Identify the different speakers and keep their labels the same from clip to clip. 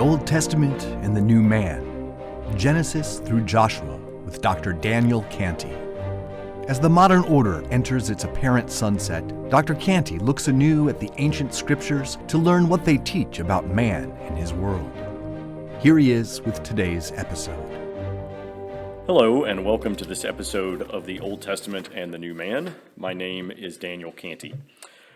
Speaker 1: Old Testament and the New Man, Genesis through Joshua with Dr. Daniel Cantey. As the modern order enters its apparent sunset, Dr. Cantey looks anew at the ancient scriptures to learn what they teach about man and his world. Here he is with today's episode.
Speaker 2: Hello, and welcome to this episode of the Old Testament and the New Man. My name is Daniel Cantey.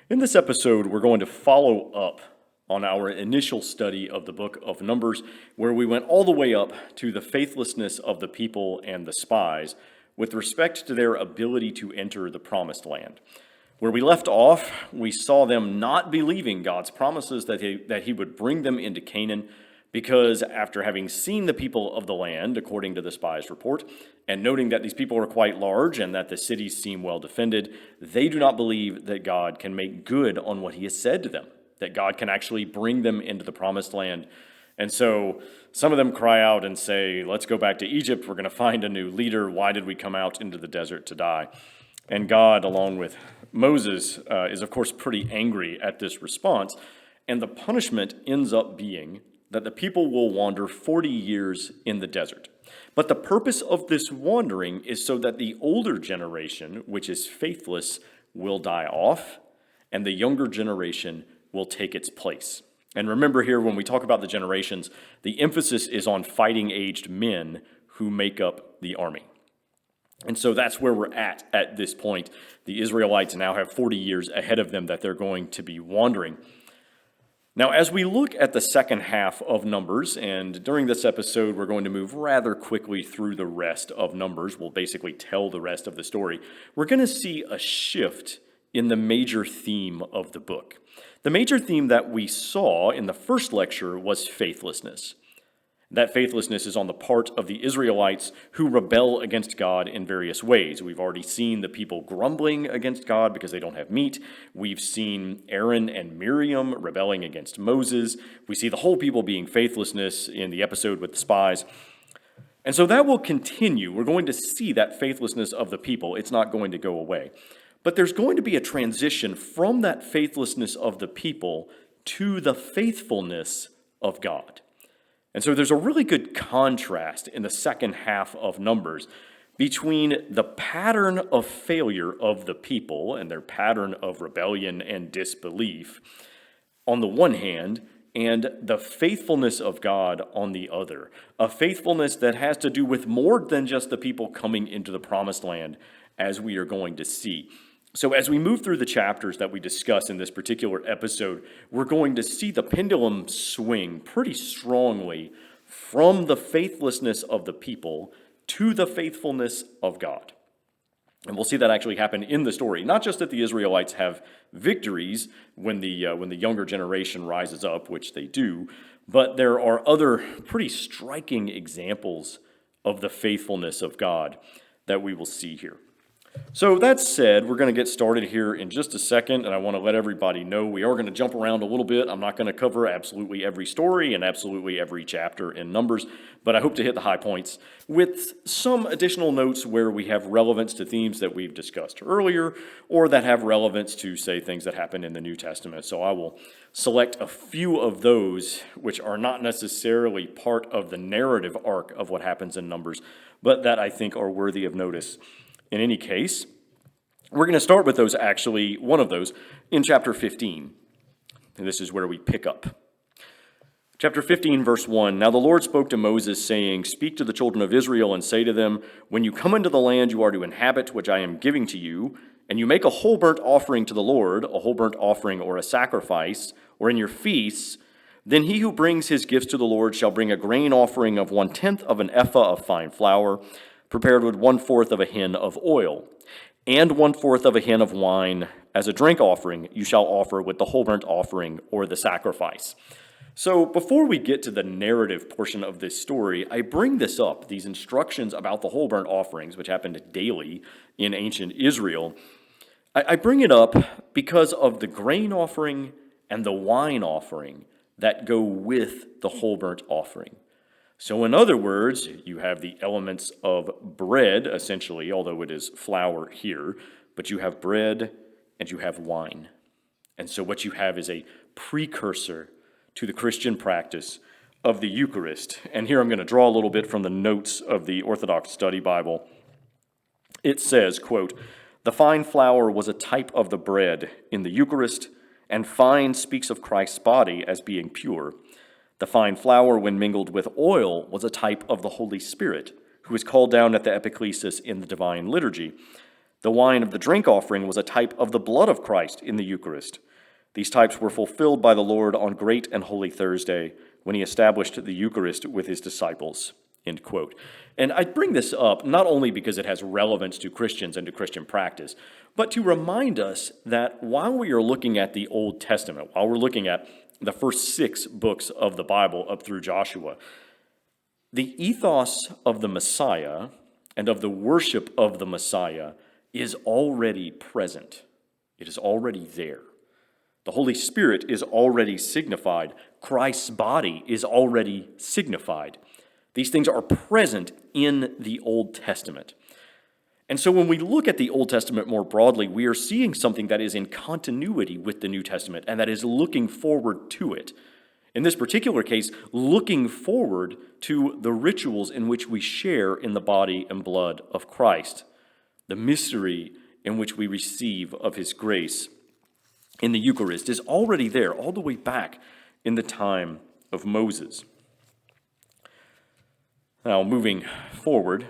Speaker 2: In this episode, we're going to follow up on our initial study of the book of Numbers, where we went all the way up to the faithlessness of the people and the spies with respect to their ability to enter the promised land. Where we left off, we saw them not believing God's promises that he would bring them into Canaan, because after having seen the people of the land, according to the spies' report, and noting that these people are quite large and that the cities seem well defended, they do not believe that God can make good on what he has said to them, that God can actually bring them into the promised land. And so some of them cry out and say, let's go back to Egypt. We're going to find a new leader. Why did we come out into the desert to die? And God, along with Moses, is of course pretty angry at this response. And the punishment ends up being that the people will wander 40 years in the desert. But the purpose of this wandering is so that the older generation, which is faithless, will die off, and the younger generation will take its place. And remember here, when we talk about the generations, the emphasis is on fighting-aged men who make up the army. And so that's where we're at this point. The Israelites now have 40 years ahead of them that they're going to be wandering. Now, as we look at the second half of Numbers, and during this episode, we're going to move rather quickly through the rest of Numbers. We'll basically tell the rest of the story. We're going to see a shift in the major theme of the book. The major theme that we saw in the first lecture was faithlessness. That faithlessness is on the part of the Israelites who rebel against God in various ways. We've already seen the people grumbling against God because they don't have meat. We've seen Aaron and Miriam rebelling against Moses. We see the whole people being faithlessness in the episode with the spies. And so that will continue. We're going to see that faithlessness of the people. It's not going to go away. But there's going to be a transition from that faithlessness of the people to the faithfulness of God. And so there's a really good contrast in the second half of Numbers between the pattern of failure of the people and their pattern of rebellion and disbelief on the one hand, and the faithfulness of God on the other. A faithfulness that has to do with more than just the people coming into the promised land, as we are going to see. So as we move through the chapters that we discuss in this particular episode, we're going to see the pendulum swing pretty strongly from the faithlessness of the people to the faithfulness of God. And we'll see that actually happen in the story. Not just that the Israelites have victories when the younger generation rises up, which they do, but there are other pretty striking examples of the faithfulness of God that we will see here. So that said, we're going to get started here in just a second, and I want to let everybody know we are going to jump around a little bit. I'm not going to cover absolutely every story and absolutely every chapter in Numbers, but I hope to hit the high points with some additional notes where we have relevance to themes that we've discussed earlier, or that have relevance to, say, things that happen in the New Testament. So I will select a few of those which are not necessarily part of the narrative arc of what happens in Numbers, but that I think are worthy of notice. In any case, we're going to start with those, actually, one of those, in chapter 15. And this is where we pick up. Chapter 15, verse 1, Now the Lord spoke to Moses, saying, Speak to the children of Israel and say to them, When you come into the land you are to inhabit, which I am giving to you, and you make a whole burnt offering to the Lord, a whole burnt offering or a sacrifice, or in your feasts, then he who brings his gifts to the Lord shall bring a grain offering of 1/10 of an ephah of fine flour, prepared with 1/4 of a hin of oil, and 1/4 of a hin of wine as a drink offering you shall offer with the whole burnt offering or the sacrifice. So before we get to the narrative portion of this story, I bring this up, these instructions about the whole burnt offerings, which happened daily in ancient Israel. I bring it up because of the grain offering and the wine offering that go with the whole burnt offering. So in other words, you have the elements of bread, essentially, although it is flour here, but you have bread and you have wine. And so what you have is a precursor to the Christian practice of the Eucharist, and here I'm going to draw a little bit from the notes of the Orthodox Study Bible. It says, quote, "The fine flour was a type of the bread in the Eucharist, and fine speaks of Christ's body as being pure. The fine flour, when mingled with oil, was a type of the Holy Spirit, who is called down at the epiclesis in the divine liturgy. The wine of the drink offering was a type of the blood of Christ in the Eucharist. These types were fulfilled by the Lord on Great and Holy Thursday, when he established the Eucharist with his disciples." End quote. And I bring this up not only because it has relevance to Christians and to Christian practice, but to remind us that while we are looking at the Old Testament, while we're looking at the first 6 books of the Bible up through Joshua, the ethos of the Messiah and of the worship of the Messiah is already present. It is already there. The Holy Spirit is already signified. Christ's body is already signified. These things are present in the Old Testament. And so when we look at the Old Testament more broadly, we are seeing something that is in continuity with the New Testament and that is looking forward to it. In this particular case, looking forward to the rituals in which we share in the body and blood of Christ, the mystery in which we receive of his grace in the Eucharist is already there, all the way back in the time of Moses. Now, moving forward,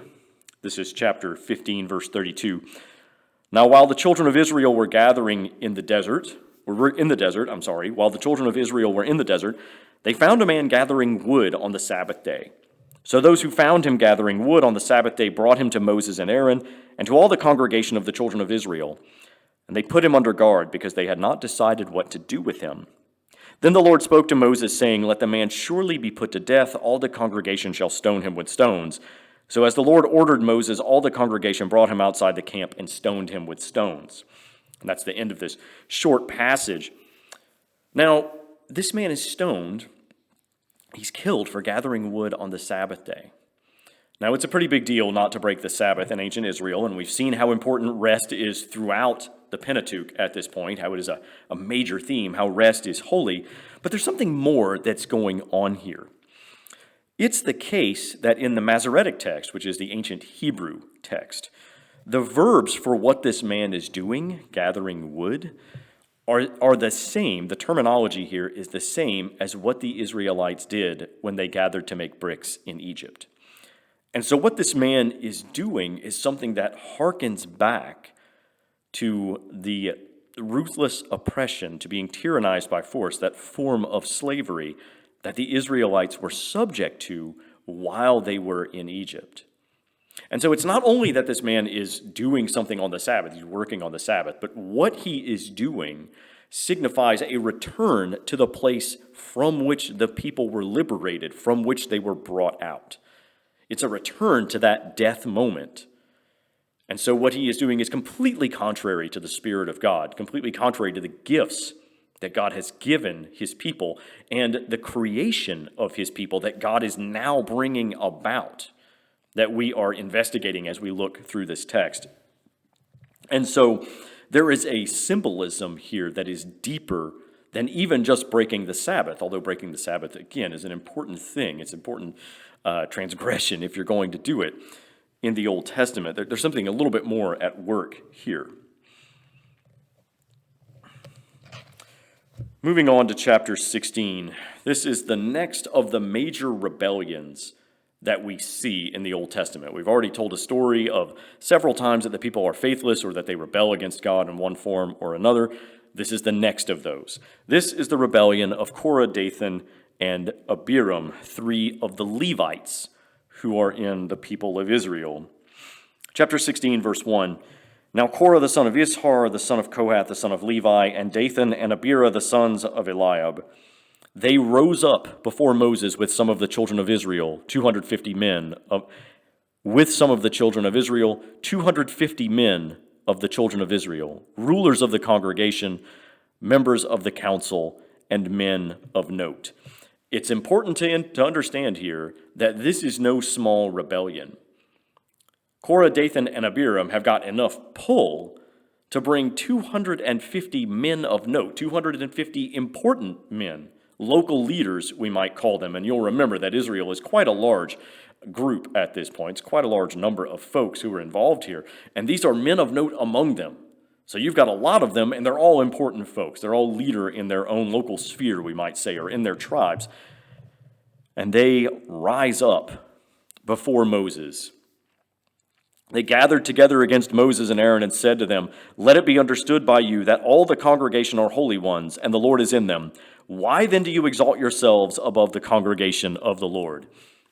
Speaker 2: this is chapter 15, verse 32. "Now, while the children of Israel were in the desert, while the children of Israel were in the desert, they found a man gathering wood on the Sabbath day. So those who found him gathering wood on the Sabbath day brought him to Moses and Aaron and to all the congregation of the children of Israel. And they put him under guard because they had not decided what to do with him. Then the Lord spoke to Moses, saying, 'Let the man surely be put to death. All the congregation shall stone him with stones.' So as the Lord ordered Moses, all the congregation brought him outside the camp and stoned him with stones." And that's the end of this short passage. Now, this man is stoned. He's killed for gathering wood on the Sabbath day. Now, it's a pretty big deal not to break the Sabbath in ancient Israel, and we've seen how important rest is throughout the Pentateuch at this point, how it is a major theme, how rest is holy. But there's something more that's going on here. It's the case that in the Masoretic text, which is the ancient Hebrew text, the verbs for what this man is doing, gathering wood, are the same. The terminology here is the same as what the Israelites did when they gathered to make bricks in Egypt. And so what this man is doing is something that harkens back to the ruthless oppression, to being tyrannized by force, that form of slavery that the Israelites were subject to while they were in Egypt. And so it's not only that this man is doing something on the Sabbath, he's working on the Sabbath, but what he is doing signifies a return to the place from which the people were liberated, from which they were brought out. It's a return to that death moment. And so what he is doing is completely contrary to the Spirit of God, completely contrary to the gifts that God has given his people and the creation of his people that God is now bringing about, that we are investigating as we look through this text. And so there is a symbolism here that is deeper than even just breaking the Sabbath, although breaking the Sabbath, again, is an important thing. It's an important transgression if you're going to do it in the Old Testament. There's something a little bit more at work here. Moving on to chapter 16, this is the next of the major rebellions that we see in the Old Testament. We've already told a story of several times that the people are faithless or that they rebel against God in one form or another. This is the next of those. This is the rebellion of Korah, Dathan, and Abiram, 3 of the Levites who are in the people of Israel. Chapter 16, verse 1. Now Korah the son of Ishar, the son of Kohath, the son of Levi, and Dathan and Abiram the sons of Eliab, they rose up before Moses with some of the children of Israel, 250 men. With some of the children of Israel, 250 men of the children of Israel, rulers of the congregation, members of the council, and men of note. It's important to understand here that this is no small rebellion. Korah, Dathan, and Abiram have got enough pull to bring 250 men of note, 250 important men local leaders, we might call them. And you'll remember that Israel is quite a large group at this point. It's quite a large number of folks who are involved here. And these are men of note among them. So you've got a lot of them, and they're all important folks. They're all leader in their own local sphere, we might say, or in their tribes. And they rise up before Moses. They gathered together against Moses and Aaron and said to them, "Let it be understood by you that all the congregation are holy ones, and the Lord is in them. Why then do you exalt yourselves above the congregation of the Lord?"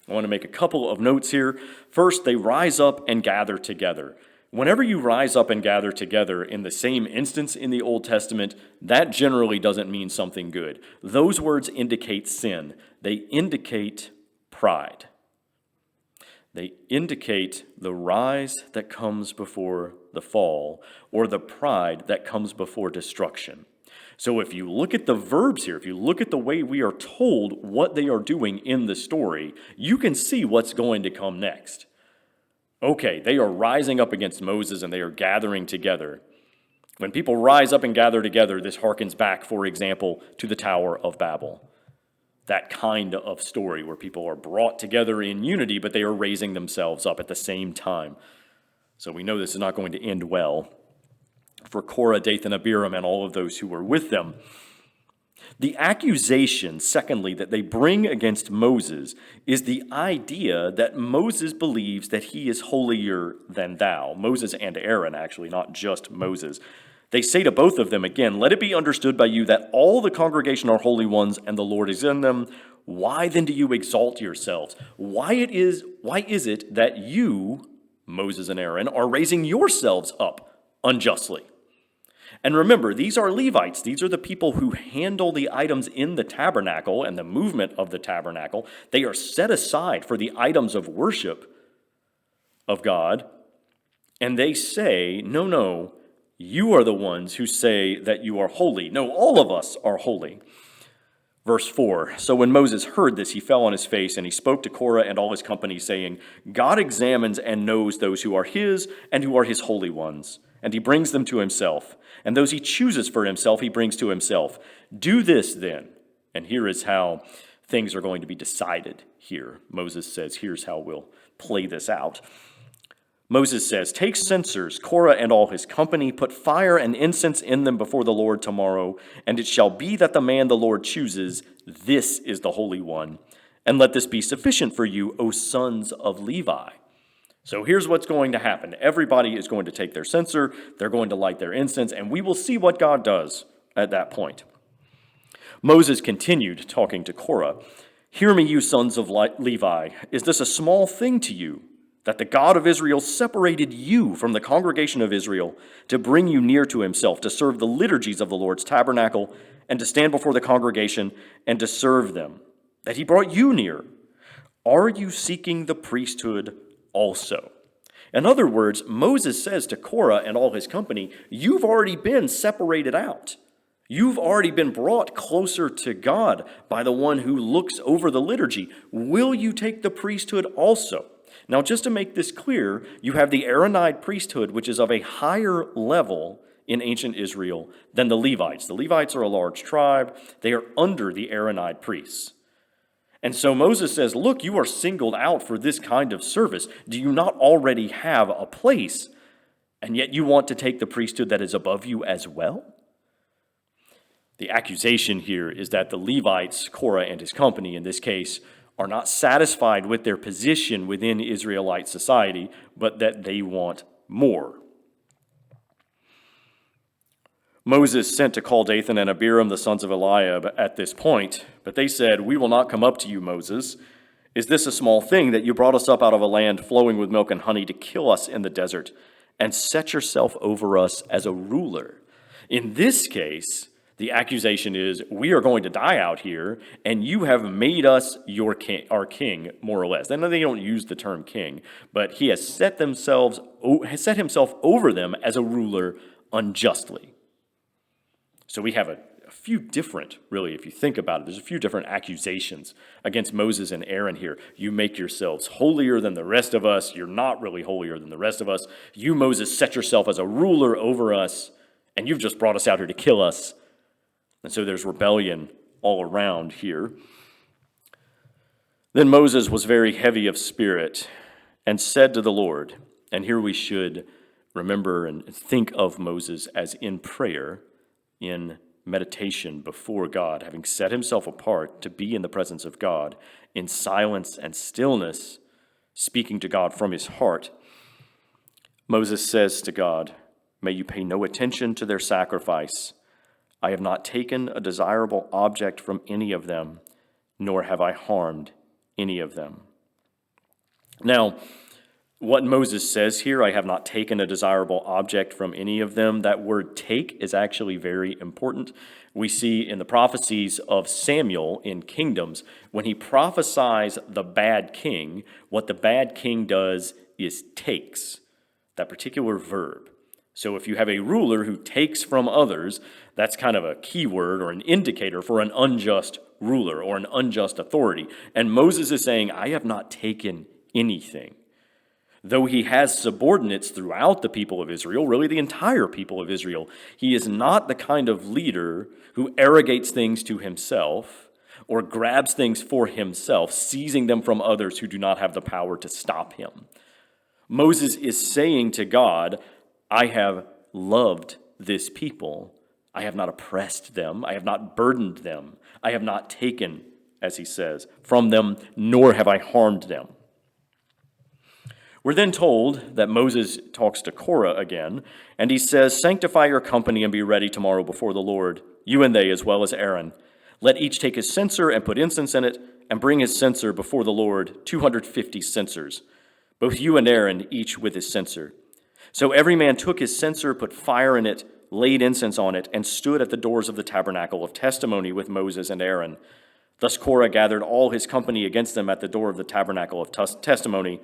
Speaker 2: I want to make a couple of notes here. First, they rise up and gather together. Whenever you rise up and gather together in the same instance in the Old Testament, that generally doesn't mean something good. Those words indicate sin. They indicate pride. They indicate the rise that comes before the fall, or the pride that comes before destruction. So if you look at the verbs here, if you look at the way we are told what they are doing in the story, you can see what's going to come next. Okay, they are rising up against Moses and they are gathering together. When people rise up and gather together, this harkens back, for example, to the Tower of Babel. That kind of story where people are brought together in unity, but they are raising themselves up at the same time. So we know this is not going to end well for Korah, Dathan, Abiram, and all of those who were with them. The accusation, secondly, that they bring against Moses is the idea that Moses believes that he is holier than thou. Moses and Aaron, actually, not just Moses. They say to both of them again, "Let it be understood by you that all the congregation are holy ones and the Lord is in them. Why then do you exalt yourselves?" Why is it that you, Moses and Aaron, are raising yourselves up unjustly? And remember, these are Levites. These are the people who handle the items in the tabernacle and the movement of the tabernacle. They are set aside for the items of worship of God. And they say, no, you are the ones who say that you are holy. No, all of us are holy. Verse 4, "So when Moses heard this, he fell on his face, and he spoke to Korah and all his company, saying, 'God examines and knows those who are his and who are his holy ones, and he brings them to himself. And those he chooses for himself, he brings to himself. Do this then.'" And here is how things are going to be decided here. Moses says, here's how we'll play this out. Moses says, "Take censers, Korah and all his company, put fire and incense in them before the Lord tomorrow, and it shall be that the man the Lord chooses, this is the Holy One. And let this be sufficient for you, O sons of Levi." So here's what's going to happen. Everybody is going to take their censer, they're going to light their incense, and we will see what God does at that point. Moses continued talking to Korah. "Hear me, you sons of Levi. Is this a small thing to you, that the God of Israel separated you from the congregation of Israel to bring you near to himself, to serve the liturgies of the Lord's tabernacle, and to stand before the congregation and to serve them, that he brought you near? Are you seeking the priesthood also?" In other words, Moses says to Korah and all his company, you've already been separated out. You've already been brought closer to God by the one who looks over the liturgy. Will you take the priesthood also? Now, just to make this clear, you have the Aaronite priesthood, which is of a higher level in ancient Israel than the Levites. The Levites are a large tribe. They are under the Aaronite priests. And so Moses says, look, you are singled out for this kind of service. Do you not already have a place? And yet you want to take the priesthood that is above you as well? The accusation here is that the Levites, Korah and his company in this case, are not satisfied with their position within Israelite society, but that they want more. Moses sent to call Dathan and Abiram, the sons of Eliab, at this point, but they said, "We will not come up to you, Moses. Is this a small thing that you brought us up out of a land flowing with milk and honey to kill us in the desert and set yourself over us as a ruler?" In this case, the accusation is, we are going to die out here, and you have made us your king, our king, more or less. And they don't use the term king, but he has set himself over them as a ruler unjustly. So we have a few different, really, if you think about it, there's a few different accusations against Moses and Aaron here. You make yourselves holier than the rest of us. You're not really holier than the rest of us. You, Moses, set yourself as a ruler over us, and you've just brought us out here to kill us. And so there's rebellion all around here. Then Moses was very heavy of spirit and said to the Lord, and here we should remember and think of Moses as in prayer, in meditation before God, having set himself apart to be in the presence of God, in silence and stillness, speaking to God from his heart. Moses says to God, "May you pay no attention to their sacrifice. I have not taken a desirable object from any of them, nor have I harmed any of them." Now, what Moses says here, I have not taken a desirable object from any of them, that word take is actually very important. We see in the prophecies of Samuel in Kingdoms, when he prophesies the bad king, what the bad king does is takes, that particular verb. So if you have a ruler who takes from others, that's kind of a key word or an indicator for an unjust ruler or an unjust authority. And Moses is saying, I have not taken anything. Though he has subordinates throughout the people of Israel, really the entire people of Israel, he is not the kind of leader who arrogates things to himself or grabs things for himself, seizing them from others who do not have the power to stop him. Moses is saying to God, I have loved this people. I have not oppressed them. I have not burdened them. I have not taken, as he says, from them, nor have I harmed them. We're then told that Moses talks to Korah again, and he says, "Sanctify your company and be ready tomorrow before the Lord, you and they as well as Aaron. Let each take his censer and put incense in it, and bring his censer before the Lord, 250 censers, both you and Aaron, each with his censer." So every man took his censer, put fire in it, laid incense on it, and stood at the doors of the tabernacle of testimony with Moses and Aaron. Thus Korah gathered all his company against them at the door of the tabernacle of testimony.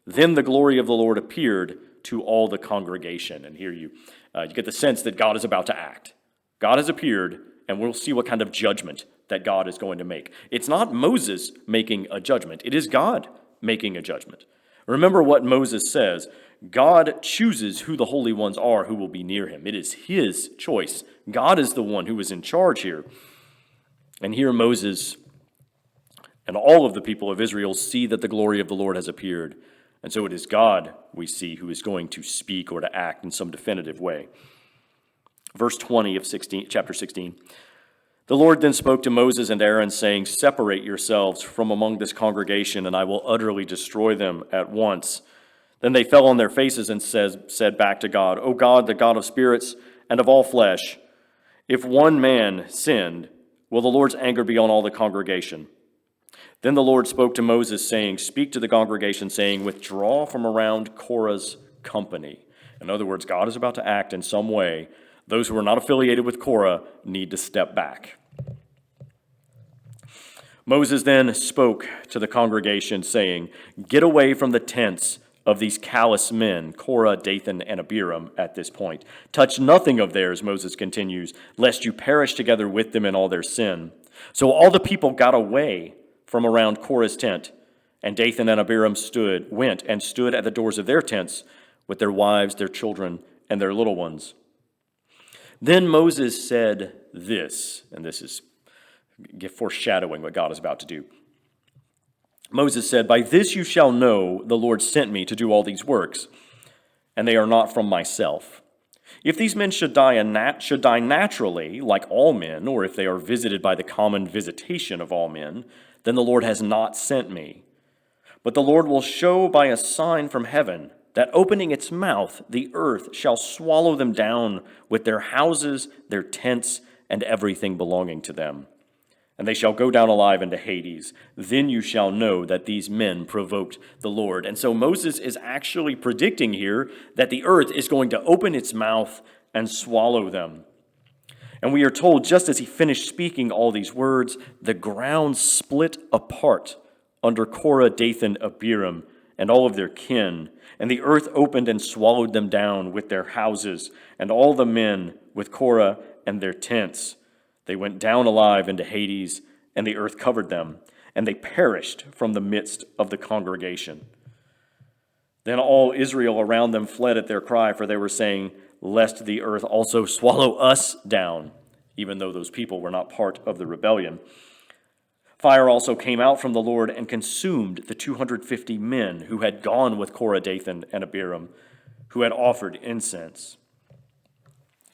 Speaker 2: Then the glory of the Lord appeared to all the congregation. And here you get the sense that God is about to act. God has appeared, and we'll see what kind of judgment that God is going to make. It's not Moses making a judgment. It is God making a judgment. Remember what Moses says. God chooses who the holy ones are who will be near him. It is his choice. God is the one who is in charge here. And here Moses and all of the people of Israel see that the glory of the Lord has appeared. And so it is God, we see, who is going to speak or to act in some definitive way. Verse 20 of chapter 16. The Lord then spoke to Moses and Aaron, saying, "Separate yourselves from among this congregation, and I will utterly destroy them at once." Then they fell on their faces and said back to God, "O God, the God of spirits and of all flesh, if one man sinned, will the Lord's anger be on all the congregation?" Then the Lord spoke to Moses, saying, "Speak to the congregation, saying, withdraw from around Korah's company." In other words, God is about to act in some way. Those who are not affiliated with Korah need to step back. Moses then spoke to the congregation, saying, "Get away from the tents of these callous men," Korah, Dathan, and Abiram at this point. "Touch nothing of theirs," Moses continues, "lest you perish together with them in all their sin." So all the people got away from around Korah's tent, and Dathan and Abiram went and stood at the doors of their tents with their wives, their children, and their little ones. Then Moses said this, and this is foreshadowing what God is about to do. Moses said, "By this you shall know the Lord sent me to do all these works, and they are not from myself. If these men should die naturally, like all men, or if they are visited by the common visitation of all men, then the Lord has not sent me. But the Lord will show by a sign from heaven that opening its mouth, the earth shall swallow them down with their houses, their tents, and everything belonging to them. And they shall go down alive into Hades. Then you shall know that these men provoked the Lord." And so Moses is actually predicting here that the earth is going to open its mouth and swallow them. And we are told, just as he finished speaking all these words, the ground split apart under Korah, Dathan, Abiram, and all of their kin. And the earth opened and swallowed them down with their houses, and all the men with Korah and their tents. They went down alive into Hades, and the earth covered them, and they perished from the midst of the congregation. Then all Israel around them fled at their cry, for they were saying, "Lest the earth also swallow us down." even though those people were not part of the rebellion. Fire also came out from the Lord and consumed the 250 men who had gone with Korah, Dathan, and Abiram, who had offered incense.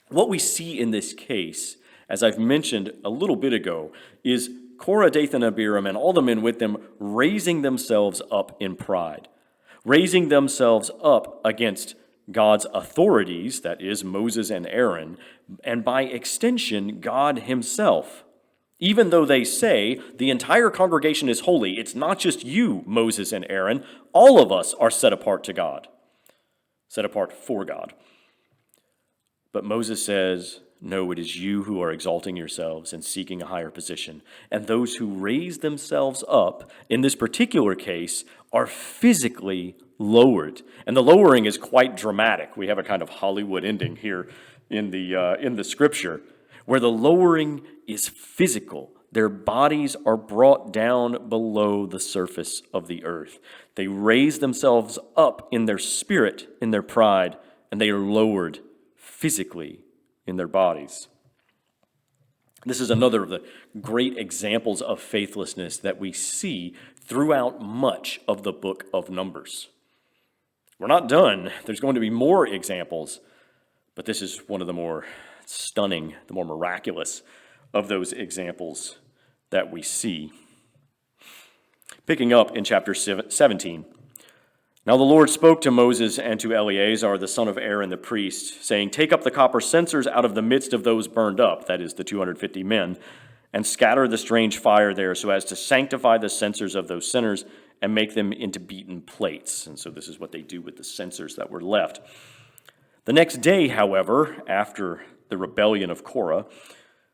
Speaker 2: What we see in this case, as I've mentioned a little bit ago, is Korah, Dathan, and Abiram, and all the men with them raising themselves up in pride, raising themselves up against God's authorities, that is, Moses and Aaron, and by extension, God himself. Even though they say the entire congregation is holy, it's not just you, Moses and Aaron, all of us are set apart to God, set apart for God. But Moses says, no, it is you who are exalting yourselves and seeking a higher position. And those who raise themselves up, in this particular case, are physically lowered. And the lowering is quite dramatic. We have a kind of Hollywood ending here in the scripture, where the lowering is physical. Their bodies are brought down below the surface of the earth. They raise themselves up in their spirit, in their pride, and they are lowered physically in their bodies. This is another of the great examples of faithlessness that we see throughout much of the book of Numbers. We're not done. There's going to be more examples, but this is one of the more stunning, the more miraculous of those examples that we see. Picking up in chapter 17. Now the Lord spoke to Moses and to Eleazar, the son of Aaron the priest, saying, take up the copper censers out of the midst of those burned up, that is, the 250 men, and scatter the strange fire there so as to sanctify the censers of those sinners and make them into beaten plates. And so this is what they do with the censers that were left. The next day, however, after the rebellion of Korah,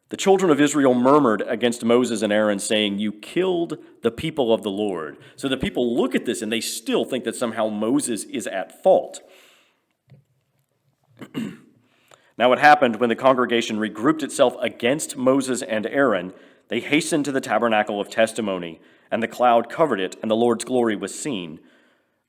Speaker 2: the children of Israel murmured against Moses and Aaron, saying, you killed the people of the Lord. So the people look at this and they still think that somehow Moses is at fault. Now it happened when the congregation regrouped itself against Moses and Aaron, they hastened to the tabernacle of testimony, and the cloud covered it, and the Lord's glory was seen.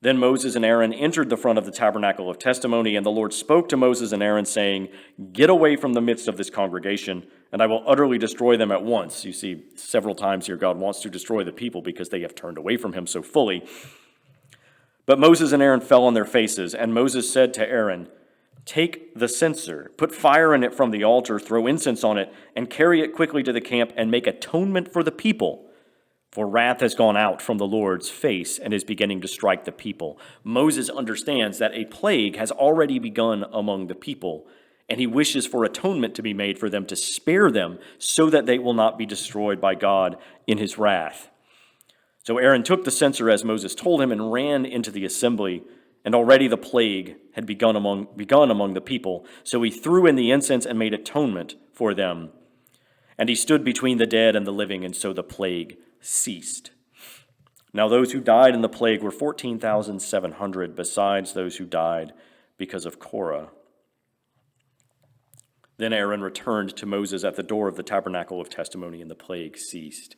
Speaker 2: Then Moses and Aaron entered the front of the tabernacle of testimony, and the Lord spoke to Moses and Aaron, saying, get away from the midst of this congregation, and I will utterly destroy them at once. You see, several times here God wants to destroy the people because they have turned away from him so fully. But Moses and Aaron fell on their faces, and Moses said to Aaron, take the censer, put fire in it from the altar, throw incense on it, and carry it quickly to the camp, and make atonement for the people. For wrath has gone out from the Lord's face and is beginning to strike the people. Moses understands that a plague has already begun among the people, and he wishes for atonement to be made for them to spare them so that they will not be destroyed by God in his wrath. So Aaron took the censer as Moses told him and ran into the assembly, and already the plague had begun among the people. So he threw in the incense and made atonement for them. And he stood between the dead and the living, and so the plague ceased. Now those who died in the plague were 14,700, besides those who died because of Korah. Then Aaron returned to Moses at the door of the tabernacle of testimony, and the plague ceased.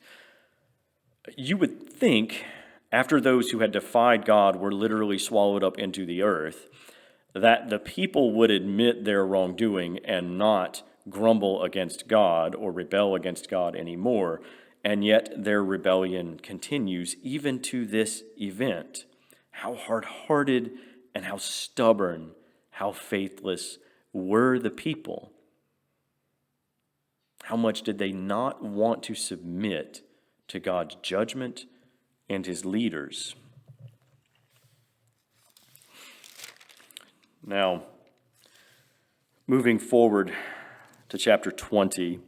Speaker 2: You would think, after those who had defied God were literally swallowed up into the earth, that the people would admit their wrongdoing and not grumble against God or rebel against God anymore. And yet their rebellion continues even to this event. How hard-hearted and how stubborn, how faithless were the people. How much did they not want to submit to God's judgment and his leaders? Now, moving forward to chapter 20,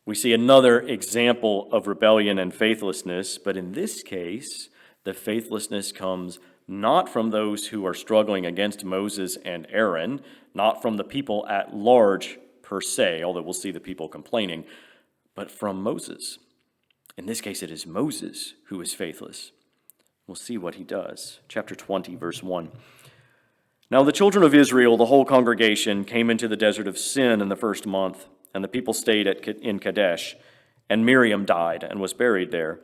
Speaker 2: we see another example of rebellion and faithlessness, but in this case, the faithlessness comes not from those who are struggling against Moses and Aaron, not from the people at large per se, although we'll see the people complaining, but from Moses. In this case, it is Moses who is faithless. We'll see what he does. Chapter 20, verse 1. Now the children of Israel, the whole congregation, came into the desert of Sin in the first month, and the people stayed in Kadesh, and Miriam died and was buried there.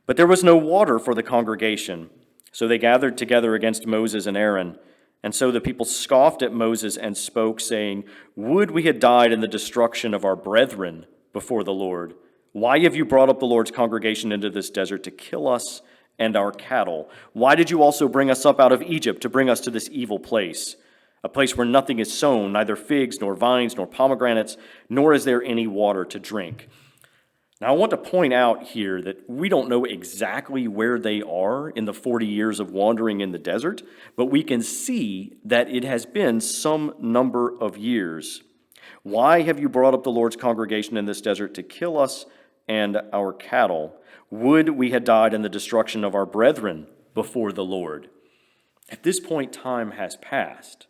Speaker 2: But there was no water for the congregation, so they gathered together against Moses and Aaron, And so the people scoffed at Moses and spoke, saying, "Would we had died in the destruction of our brethren before the Lord. Why have you brought up the Lord's congregation into this desert to kill us and our cattle? Why did you also bring us up out of Egypt to bring us to this evil place, a place where nothing is sown, neither figs nor vines nor pomegranates, nor is there any water to drink?" Now, I want to point out here that we don't know exactly where they are in the 40 years of wandering in the desert, but we can see that it has been some number of years. Why have you brought up the Lord's congregation in this desert to kill us and our cattle? Would we had died in the destruction of our brethren before the Lord. At this point, time has passed.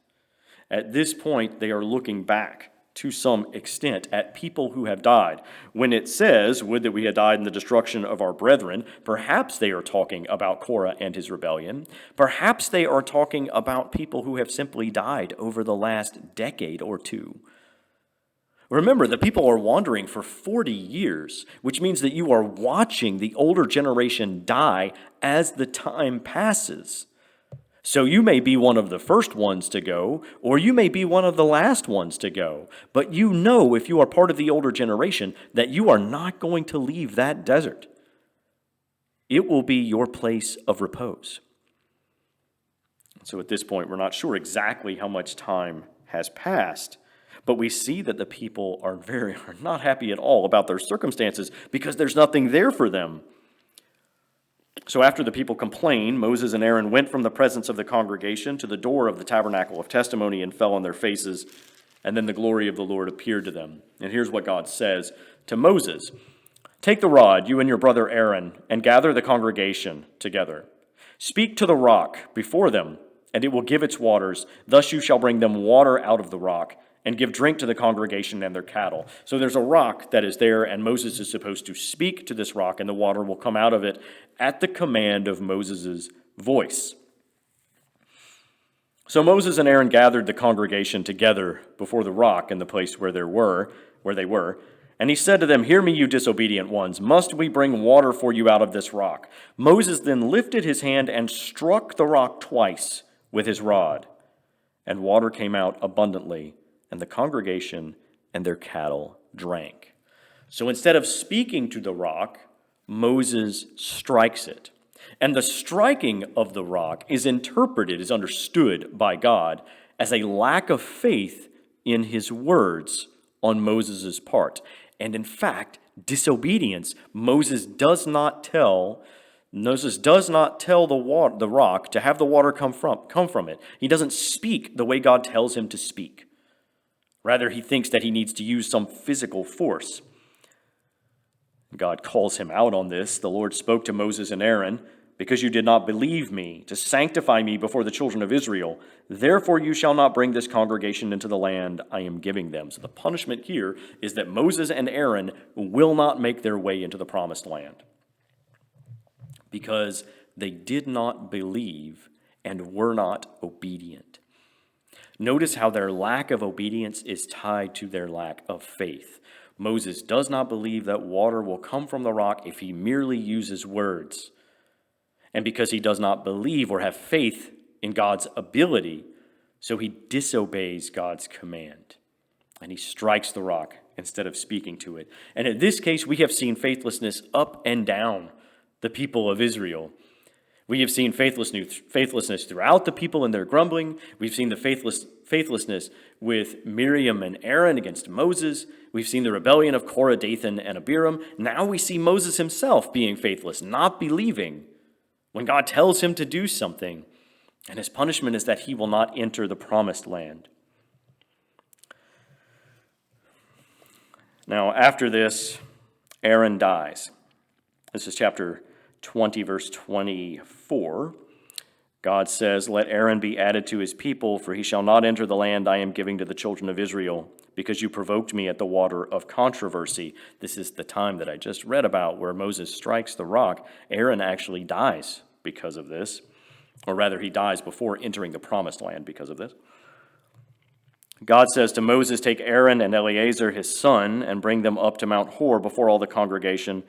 Speaker 2: At this point, they are looking back to some extent at people who have died. When it says, "Would that we had died in the destruction of our brethren," perhaps they are talking about Korah and his rebellion. Perhaps they are talking about people who have simply died over the last decade or two. Remember, the people are wandering for 40 years, which means that you are watching the older generation die as the time passes. So you may be one of the first ones to go, or you may be one of the last ones to go. But you know, if you are part of the older generation, that you are not going to leave that desert. It will be your place of repose. So at this point, we're not sure exactly how much time has passed, but we see that the people are not happy at all about their circumstances because there's nothing there for them. So after the people complained, Moses and Aaron went from the presence of the congregation to the door of the tabernacle of testimony and fell on their faces, and then the glory of the Lord appeared to them. And here's what God says to Moses: "Take the rod, you and your brother Aaron, and gather the congregation together. Speak to the rock before them, and it will give its waters. Thus you shall bring them water out of the rock, and give drink to the congregation and their cattle." So there's a rock that is there, and Moses is supposed to speak to this rock, and the water will come out of it at the command of Moses' voice. So Moses and Aaron gathered the congregation together before the rock in the place where they were, and he said to them, "Hear me, you disobedient ones. Must we bring water for you out of this rock?" Moses then lifted his hand and struck the rock twice with his rod, and water came out abundantly, and the congregation and their cattle drank. So instead of speaking to the rock, Moses strikes it. And the striking of the rock is understood by God as a lack of faith in his words on Moses' part. And in fact, disobedience. Moses does not tell the rock to have the water come from it. He doesn't speak the way God tells him to speak. Rather, he thinks that he needs to use some physical force. God calls him out on this. "The Lord spoke to Moses and Aaron, because you did not believe me, to sanctify me before the children of Israel. Therefore you shall not bring this congregation into the land I am giving them." So the punishment here is that Moses and Aaron will not make their way into the promised land because they did not believe and were not obedient. Notice how their lack of obedience is tied to their lack of faith. Moses does not believe that water will come from the rock if he merely uses words. And because he does not believe or have faith in God's ability, so he disobeys God's command. And he strikes the rock instead of speaking to it. And in this case, we have seen faithlessness up and down the people of Israel. We have seen faithlessness throughout the people in their grumbling. We've seen the faithlessness with Miriam and Aaron against Moses. We've seen the rebellion of Korah, Dathan, and Abiram. Now we see Moses himself being faithless, not believing when God tells him to do something. And his punishment is that he will not enter the promised land. Now, after this, Aaron dies. This is chapter 20, verse 24. God says, "Let Aaron be added to his people, for he shall not enter the land I am giving to the children of Israel, because you provoked me at the water of controversy." This is the time that I just read about where Moses strikes the rock. Aaron actually dies because of this, or rather he dies before entering the promised land because of this. God says to Moses, "Take Aaron and Eleazar his son and bring them up to Mount Hor before all the congregation,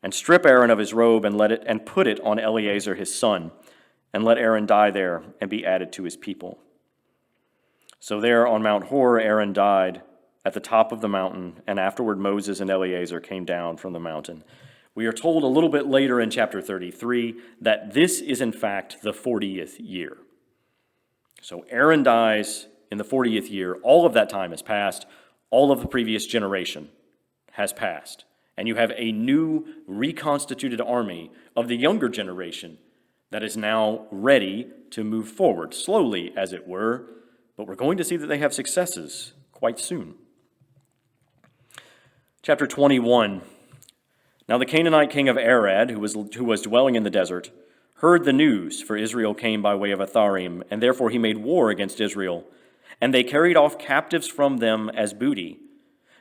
Speaker 2: and strip Aaron of his robe and put it on Eleazar his son, and let Aaron die there and be added to his people." So there on Mount Hor, Aaron died at the top of the mountain, and afterward Moses and Eleazar came down from the mountain. We are told a little bit later in chapter 33 that this is in fact the 40th year. So Aaron dies in the 40th year. All of that time has passed. All of the previous generation has passed. And you have a new reconstituted army of the younger generation that is now ready to move forward, slowly as it were, but we're going to see that they have successes quite soon. Chapter 21. Now the Canaanite king of Arad, who was dwelling in the desert, heard the news, for Israel came by way of Atharim, and therefore he made war against Israel. And they carried off captives from them as booty.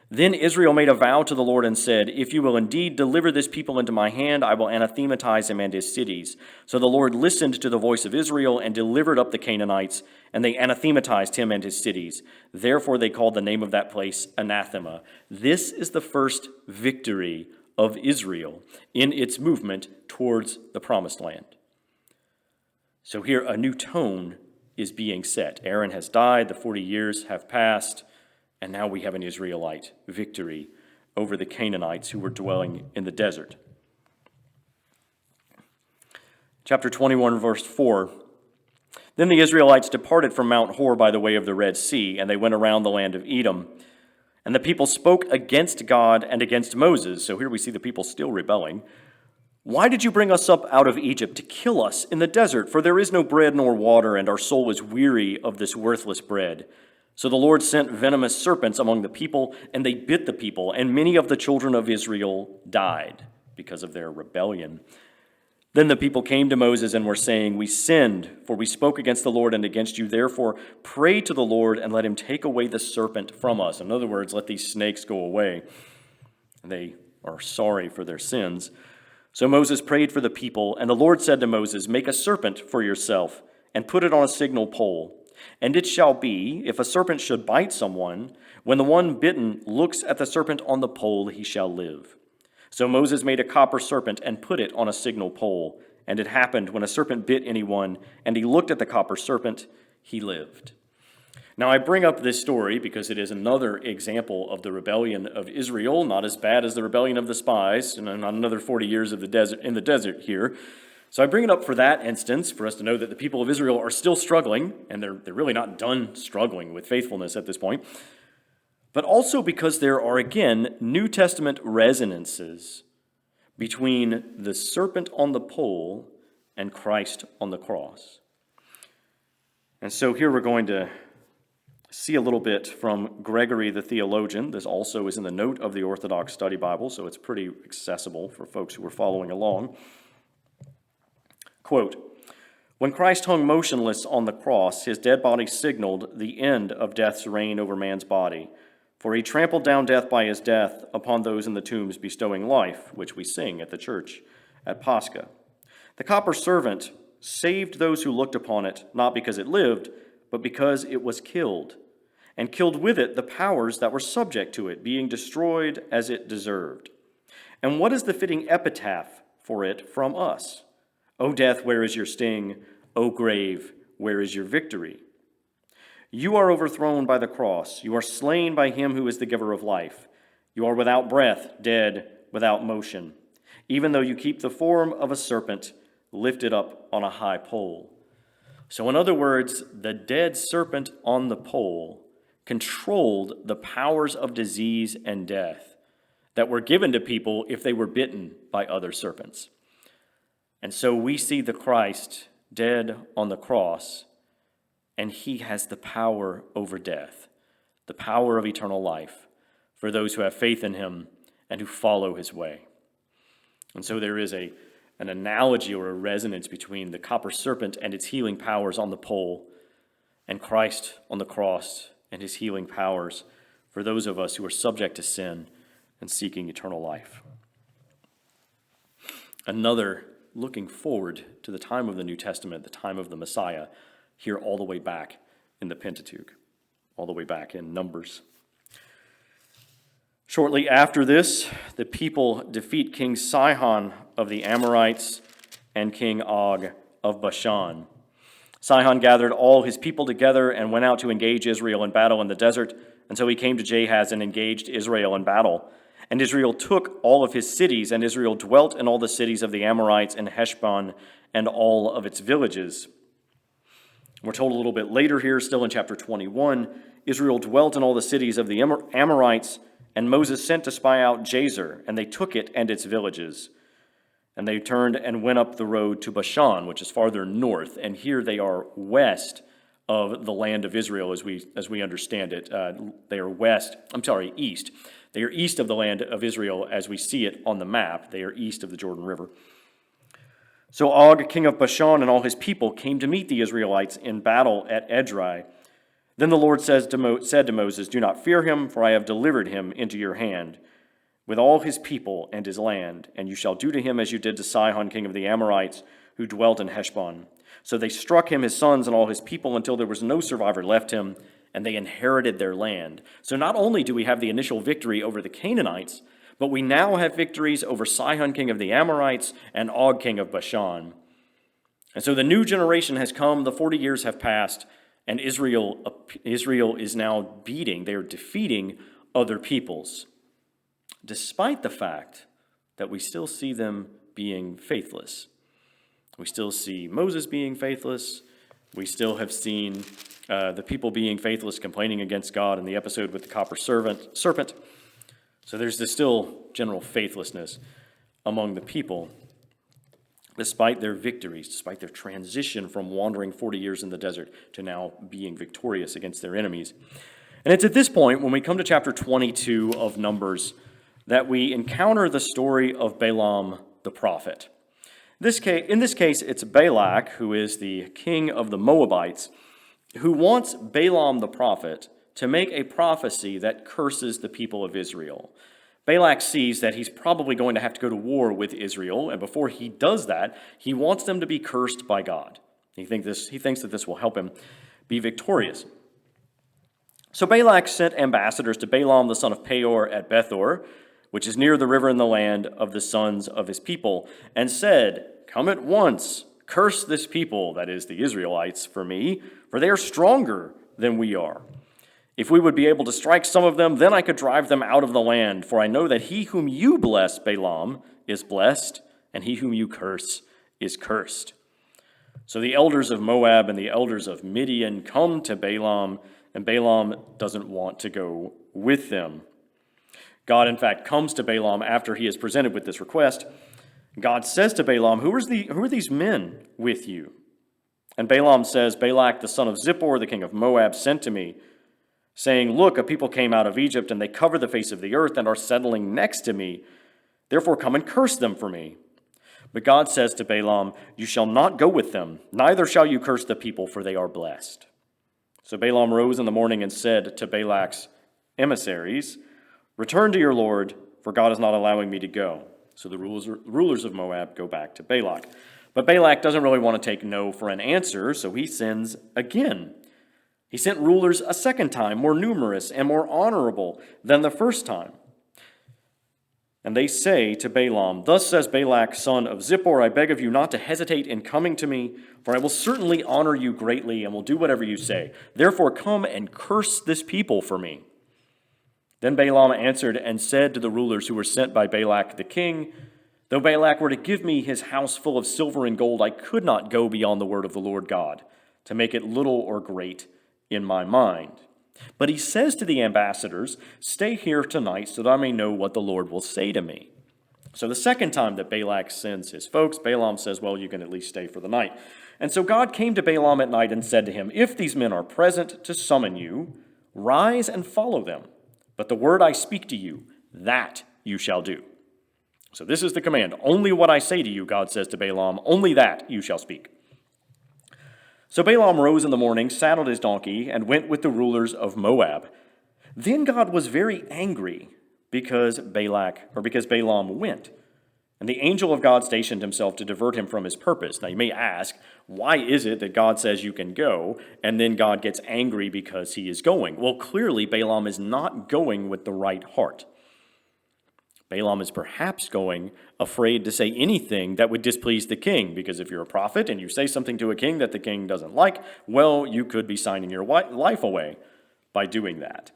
Speaker 2: Then Israel made a vow to the Lord and said, "If you will indeed deliver this people into my hand, I will anathematize him and his cities." So the Lord listened to the voice of Israel and delivered up the Canaanites, and they anathematized him and his cities. Therefore they called the name of that place Anathema. This is the first victory of Israel in its movement towards the promised land. So here a new tone is being set. Aaron has died, the 40 years have passed, and now we have an Israelite victory over the Canaanites who were dwelling in the desert. Chapter 21, verse 4. Then the Israelites departed from Mount Hor by the way of the Red Sea, and they went around the land of Edom. And the people spoke against God and against Moses. So here we see the people still rebelling. "Why did you bring us up out of Egypt to kill us in the desert? For there is no bread nor water, and our soul is weary of this worthless bread." So the Lord sent venomous serpents among the people, and they bit the people, and many of the children of Israel died because of their rebellion. Then the people came to Moses and were saying, "We sinned, for we spoke against the Lord and against you. Therefore pray to the Lord and let him take away the serpent from us." In other words, let these snakes go away. They are sorry for their sins. So Moses prayed for the people, and the Lord said to Moses, "Make a serpent for yourself and put it on a signal pole. And it shall be, if a serpent should bite someone, when the one bitten looks at the serpent on the pole, he shall live." So Moses made a copper serpent and put it on a signal pole. And it happened, when a serpent bit anyone, and he looked at the copper serpent, he lived. Now I bring up this story because it is another example of the rebellion of Israel, not as bad as the rebellion of the spies, and not another 40 years of the desert here. So I bring it up for that instance, for us to know that the people of Israel are still struggling, and they're really not done struggling with faithfulness at this point, but also because there are, again, New Testament resonances between the serpent on the pole and Christ on the cross. And so here we're going to see a little bit from Gregory the theologian. This also is in the note of the Orthodox Study Bible, so it's pretty accessible for folks who are following along. Quote, "When Christ hung motionless on the cross, his dead body signaled the end of death's reign over man's body, for he trampled down death by his death upon those in the tombs bestowing life, which we sing at the church at Pascha. The copper serpent saved those who looked upon it, not because it lived, but because it was killed, and killed with it the powers that were subject to it, being destroyed as it deserved. And what is the fitting epitaph for it from us? O death, where is your sting? O grave, where is your victory? You are overthrown by the cross. You are slain by him who is the giver of life. You are without breath, dead, without motion, even though you keep the form of a serpent lifted up on a high pole." So in other words, the dead serpent on the pole controlled the powers of disease and death that were given to people if they were bitten by other serpents. And so we see the Christ dead on the cross, and he has the power over death, the power of eternal life for those who have faith in him and who follow his way. And so there is an analogy or a resonance between the copper serpent and its healing powers on the pole and Christ on the cross and his healing powers for those of us who are subject to sin and seeking eternal life. Another looking forward to the time of the New Testament, the time of the Messiah, here all the way back in the Pentateuch, all the way back in Numbers. Shortly after this, the people defeat King Sihon of the Amorites and King Og of Bashan. Sihon gathered all his people together and went out to engage Israel in battle in the desert. And so he came to Jahaz and engaged Israel in battle. And Israel took all of his cities, and Israel dwelt in all the cities of the Amorites and Heshbon and all of its villages. We're told a little bit later here, still in chapter 21, Israel dwelt in all the cities of the Amorites, and Moses sent to spy out Jazer, and they took it and its villages. And they turned and went up the road to Bashan, which is farther north, and here they are west of the land of Israel as we understand it. They are east. They are east of the land of Israel as we see it on the map. They are east of the Jordan River. So Og, king of Bashan, and all his people came to meet the Israelites in battle at Edrei. Then the Lord said to Moses, "Do not fear him, for I have delivered him into your hand, with all his people and his land, and you shall do to him as you did to Sihon, king of the Amorites, who dwelt in Heshbon." So they struck him, his sons, and all his people until there was no survivor left him, and they inherited their land. So not only do we have the initial victory over the Canaanites, but we now have victories over Sihon, king of the Amorites, and Og, king of Bashan. And so the new generation has come, the 40 years have passed, and Israel is now they are defeating other peoples, despite the fact that we still see them being faithless. We still see Moses being faithless. We still have seen the people being faithless, complaining against God in the episode with the copper serpent. So there's this still general faithlessness among the people, despite their victories, despite their transition from wandering 40 years in the desert to now being victorious against their enemies. And it's at this point, when we come to chapter 22 of Numbers, that we encounter the story of Balaam the prophet. In this case, it's Balak, who is the king of the Moabites, who wants Balaam the prophet to make a prophecy that curses the people of Israel. Balak sees that he's probably going to have to go to war with Israel, and before he does that, he wants them to be cursed by God. He thinks that this will help him be victorious. So Balak sent ambassadors to Balaam the son of Peor at Bethor, which is near the river in the land of the sons of his people, and said, "Come at once, curse this people," that is, the Israelites, "for me, for they are stronger than we are. If we would be able to strike some of them, then I could drive them out of the land, for I know that he whom you bless, Balaam, is blessed, and he whom you curse is cursed." So the elders of Moab and the elders of Midian come to Balaam, and Balaam doesn't want to go with them. God, in fact, comes to Balaam after he is presented with this request. God says to Balaam, who are these men with you? And Balaam says, "Balak, the son of Zippor, the king of Moab, sent to me, saying, 'Look, a people came out of Egypt, and they cover the face of the earth and are settling next to me. Therefore come and curse them for me.' But God says to Balaam, 'You shall not go with them, neither shall you curse the people, for they are blessed.' So Balaam rose in the morning and said to Balak's emissaries, 'Return to your Lord, for God is not allowing me to go.' So the rulers of Moab go back to Balak. But Balak doesn't really want to take no for an answer, so he sends again. He sent rulers a second time, more numerous and more honorable than the first time. And they say to Balaam, 'Thus says Balak, son of Zippor, I beg of you not to hesitate in coming to me, for I will certainly honor you greatly and will do whatever you say. Therefore come and curse this people for me.' Then Balaam answered and said to the rulers who were sent by Balak the king, 'Though Balak were to give me his house full of silver and gold, I could not go beyond the word of the Lord God, to make it little or great in my mind. But he says to the ambassadors, "Stay here tonight so that I may know what the Lord will say to me." So the second time that Balak sends his folks, Balaam says, "Well, you can at least stay for the night." And so God came to Balaam at night and said to him, "If these men are present to summon you, rise and follow them. But the word I speak to you, that you shall do." So this is the command. Only what I say to you, God says to Balaam, only that you shall speak. So Balaam rose in the morning, saddled his donkey, and went with the rulers of Moab. Then God was very angry because Balaam went. And the angel of God stationed himself to divert him from his purpose. Now you may ask, why is it that God says you can go, and then God gets angry because he is going? Well, clearly Balaam is not going with the right heart. Balaam is perhaps going afraid to say anything that would displease the king, because if you're a prophet and you say something to a king that the king doesn't like, well, you could be signing your life away by doing that.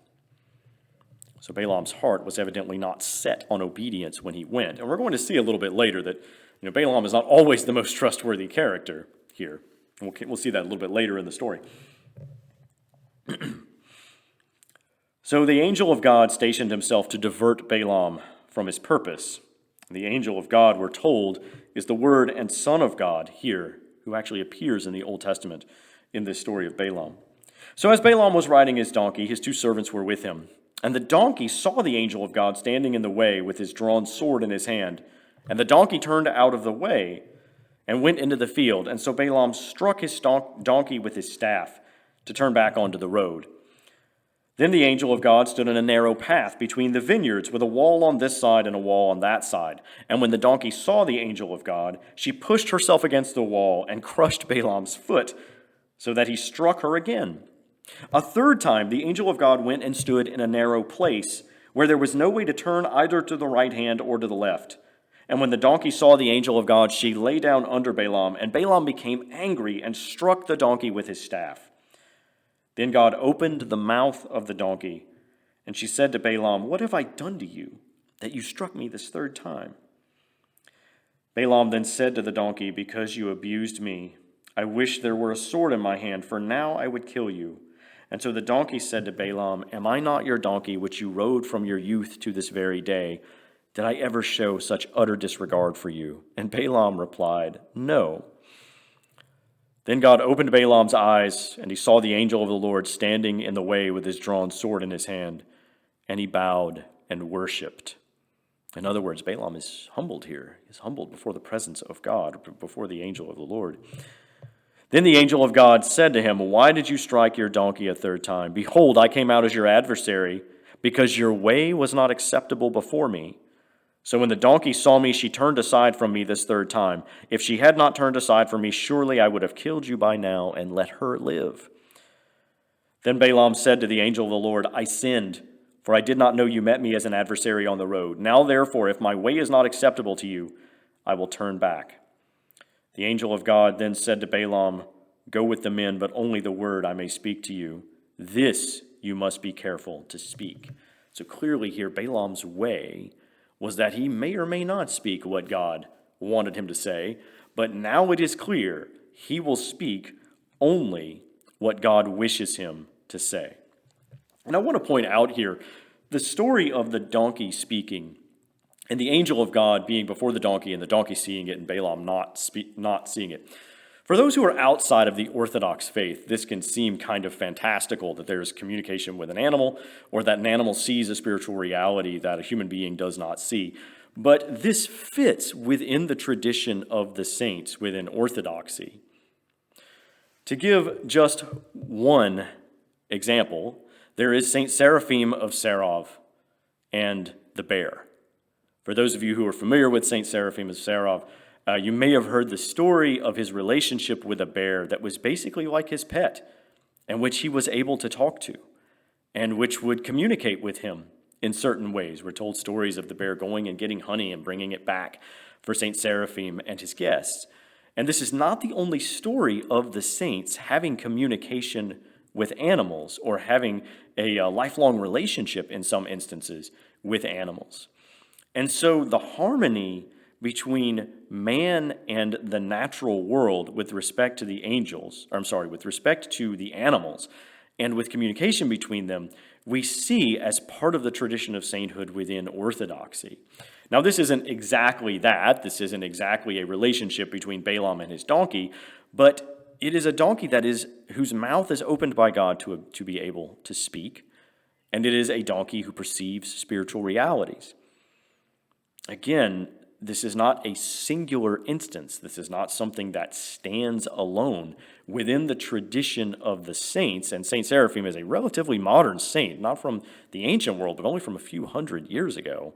Speaker 2: So Balaam's heart was evidently not set on obedience when he went. And we're going to see a little bit later that Balaam is not always the most trustworthy character here. We'll see that a little bit later in the story. So the angel of God stationed himself to divert Balaam from his purpose. The angel of God, we're told, is the Word and Son of God here, who actually appears in the Old Testament in this story of Balaam. So as Balaam was riding his donkey, his two servants were with him. And the donkey saw the angel of God standing in the way with his drawn sword in his hand. And the donkey turned out of the way and went into the field. And so Balaam struck his donkey with his staff to turn back onto the road. Then the angel of God stood in a narrow path between the vineyards, with a wall on this side and a wall on that side. And when the donkey saw the angel of God, she pushed herself against the wall and crushed Balaam's foot, so that he struck her again. A third time the angel of God went and stood in a narrow place, where there was no way to turn either to the right hand or to the left. And when the donkey saw the angel of God, she lay down under Balaam, and Balaam became angry and struck the donkey with his staff. Then God opened the mouth of the donkey, and she said to Balaam, "What have I done to you, that you struck me this third time?" Balaam then said to the donkey, "Because you abused me, I wish there were a sword in my hand, for now I would kill you." And so the donkey said to Balaam, "Am I not your donkey, which you rode from your youth to this very day? Did I ever show such utter disregard for you?" And Balaam replied, "No." Then God opened Balaam's eyes, and he saw the angel of the Lord standing in the way with his drawn sword in his hand, and he bowed and worshipped. In other words, Balaam is humbled here. He's humbled before the presence of God, before the angel of the Lord. Then the angel of God said to him, "Why did you strike your donkey a third time? Behold, I came out as your adversary, because your way was not acceptable before me. So when the donkey saw me, she turned aside from me this third time. If she had not turned aside from me, surely I would have killed you by now and let her live." Then Balaam said to the angel of the Lord, "I sinned, for I did not know you met me as an adversary on the road. Now therefore, if my way is not acceptable to you, I will turn back." The angel of God then said to Balaam, "Go with the men, but only the word I may speak to you. This you must be careful to speak." So clearly here, Balaam's way was that he may or may not speak what God wanted him to say, but now it is clear he will speak only what God wishes him to say. And I want to point out here the story of the donkey speaking and the angel of God being before the donkey and the donkey seeing it and Balaam not seeing it. For those who are outside of the Orthodox faith, this can seem kind of fantastical that there's communication with an animal or that an animal sees a spiritual reality that a human being does not see. But this fits within the tradition of the saints within Orthodoxy. To give just one example, there is Saint Seraphim of Sarov and the bear. For those of you who are familiar with Saint Seraphim of Sarov, you may have heard the story of his relationship with a bear that was basically like his pet, and which he was able to talk to, and which would communicate with him in certain ways. We're told stories of the bear going and getting honey and bringing it back for Saint Seraphim and his guests. And this is not the only story of the saints having communication with animals or having a lifelong relationship in some instances with animals. And so the harmony between man and the natural world with respect to the with respect to the animals, and with communication between them, we see as part of the tradition of sainthood within Orthodoxy. Now, this isn't exactly that. This isn't exactly a relationship between Balaam and his donkey, but it is a donkey whose mouth is opened by God to be able to speak, and it is a donkey who perceives spiritual realities. Again, this is not a singular instance. This is not something that stands alone within the tradition of the saints. And Saint Seraphim is a relatively modern saint, not from the ancient world, but only from a few hundred years ago.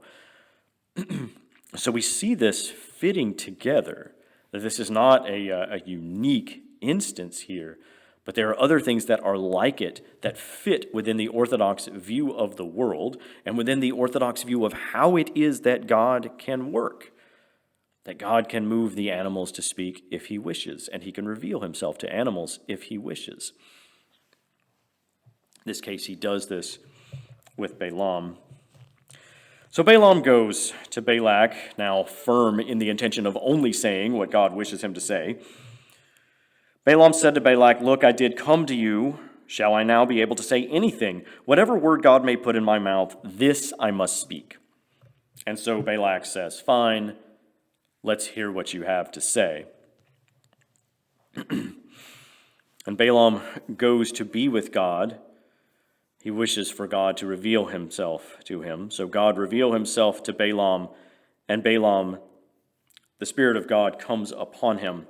Speaker 2: So we see this fitting together, that this is not a unique instance here, But there are other things that are like it, that fit within the Orthodox view of the world and within the Orthodox view of how it is that God can work. That God can move the animals to speak if he wishes, and he can reveal himself to animals if he wishes. In this case, he does this with Balaam. So Balaam goes to Balak, now firm in the intention of only saying what God wishes him to say. Balaam said to Balak, "Look, I did come to you. Shall I now be able to say anything? Whatever word God may put in my mouth, this I must speak." And so Balak says, "Fine, let's hear what you have to say." And Balaam goes to be with God. He wishes for God to reveal himself to him. So God revealed himself to Balaam, and Balaam, the Spirit of God comes upon him,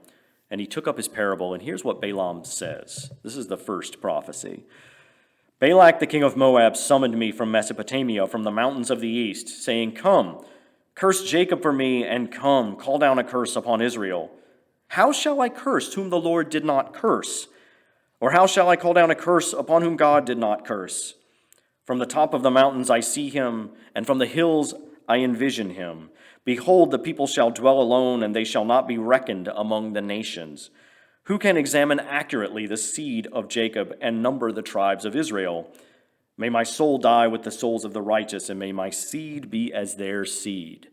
Speaker 2: and he took up his parable. And here's what Balaam says. This is the first prophecy. "Balak, the king of Moab, summoned me from Mesopotamia, from the mountains of the east, saying, 'Come, curse Jacob for me, and come, call down a curse upon Israel. How shall I curse whom the Lord did not curse? Or how shall I call down a curse upon whom God did not curse? From the top of the mountains I see him, and from the hills I envision him. Behold, the people shall dwell alone, and they shall not be reckoned among the nations. Who can examine accurately the seed of Jacob and number the tribes of Israel? May my soul die with the souls of the righteous, and may my seed be as their seed."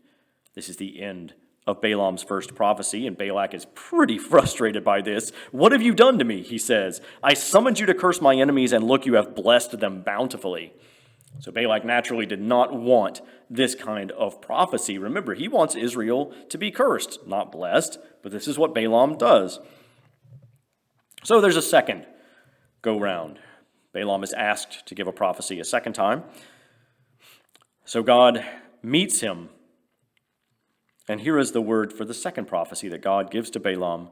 Speaker 2: This is the end of Balaam's first prophecy, and Balak is pretty frustrated by this. "What have you done to me?" he says. "I summoned you to curse my enemies, and look, you have blessed them bountifully." So Balak naturally did not want this kind of prophecy. Remember, he wants Israel to be cursed, not blessed, but this is what Balaam does. So there's a second go-round. Balaam is asked to give a prophecy a second time. So God meets him. And here is the word for the second prophecy that God gives to Balaam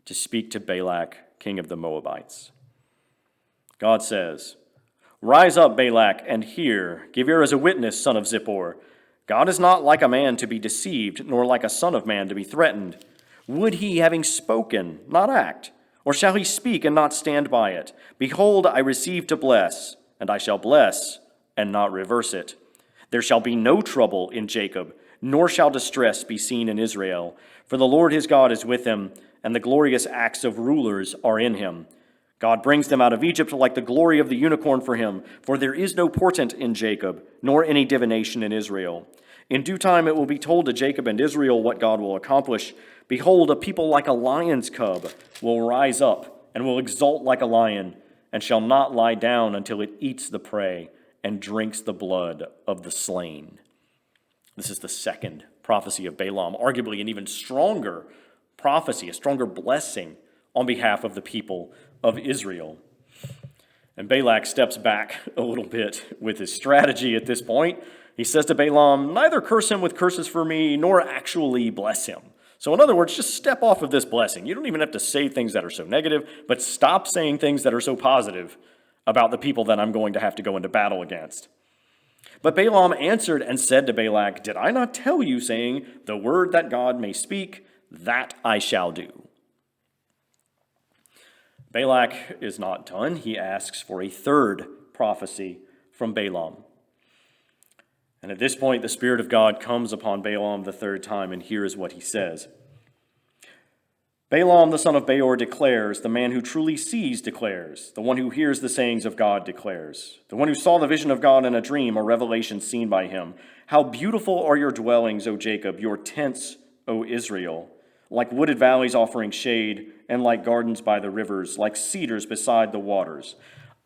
Speaker 2: to speak to Balak, king of the Moabites. God says, "Rise up, Balak, and hear. Give ear as a witness, son of Zippor. God is not like a man to be deceived, nor like a son of man to be threatened. Would he, having spoken, not act? Or shall he speak and not stand by it? Behold, I receive to bless, and I shall bless, and not reverse it. There shall be no trouble in Jacob, nor shall distress be seen in Israel. For the Lord his God is with him, and the glorious acts of rulers are in him. God brings them out of Egypt like the glory of the unicorn for him, for there is no portent in Jacob, nor any divination in Israel. In due time it will be told to Jacob and Israel what God will accomplish. Behold, a people like a lion's cub will rise up, and will exult like a lion, and shall not lie down until it eats the prey and drinks the blood of the slain." This is the second prophecy of Balaam, arguably an even stronger prophecy, a stronger blessing on behalf of the people of Israel. And Balak steps back a little bit with his strategy at this point. He says to Balaam, "Neither curse him with curses for me, nor actually bless him." So in other words, just step off of this blessing. You don't even have to say things that are so negative, but stop saying things that are so positive about the people that I'm going to have to go into battle against. But Balaam answered and said to Balak, "Did I not tell you, saying, the word that God may speak, that I shall do?" Balak is not done. He asks for a third prophecy from Balaam. And at this point, the Spirit of God comes upon Balaam the third time, and here is what he says. "Balaam, the son of Beor, declares, the man who truly sees declares, the one who hears the sayings of God declares, the one who saw the vision of God in a dream or revelation seen by him. How beautiful are your dwellings, O Jacob, your tents, O Israel, like wooded valleys offering shade, and like gardens by the rivers, like cedars beside the waters.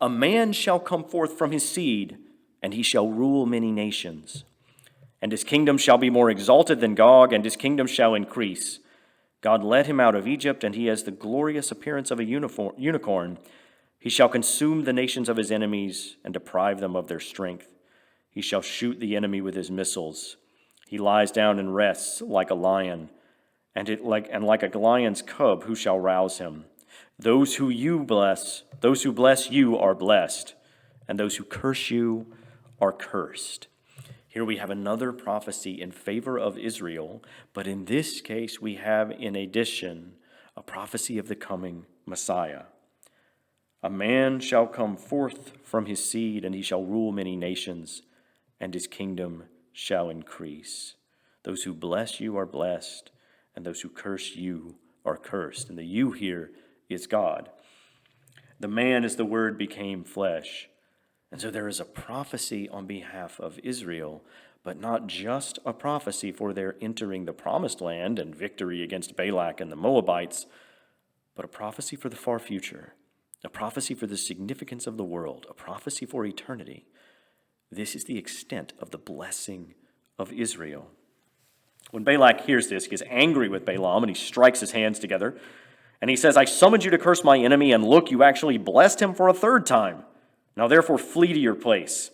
Speaker 2: A man shall come forth from his seed, and he shall rule many nations. And his kingdom shall be more exalted than Gog, and his kingdom shall increase. God led him out of Egypt, and he has the glorious appearance of a unicorn. He shall consume the nations of his enemies and deprive them of their strength. He shall shoot the enemy with his missiles. He lies down and rests like a lion, and like a lion's cub, who shall rouse him? Those who bless you are blessed, and those who curse you are cursed." Here we have another prophecy in favor of Israel, but in this case we have in addition a prophecy of the coming Messiah. A man shall come forth from his seed, and he shall rule many nations, and his kingdom shall increase. Those who bless you are blessed, and those who curse you are cursed. And the you here is God. The man, as the Word, became flesh. And so there is a prophecy on behalf of Israel, but not just a prophecy for their entering the promised land and victory against Balak and the Moabites, but a prophecy for the far future, a prophecy for the significance of the world, a prophecy for eternity. This is the extent of the blessing of Israel. When Balak hears this, he gets angry with Balaam, and he strikes his hands together. And he says, I summoned you to curse my enemy, and look, you actually blessed him for a third time. Now therefore flee to your place.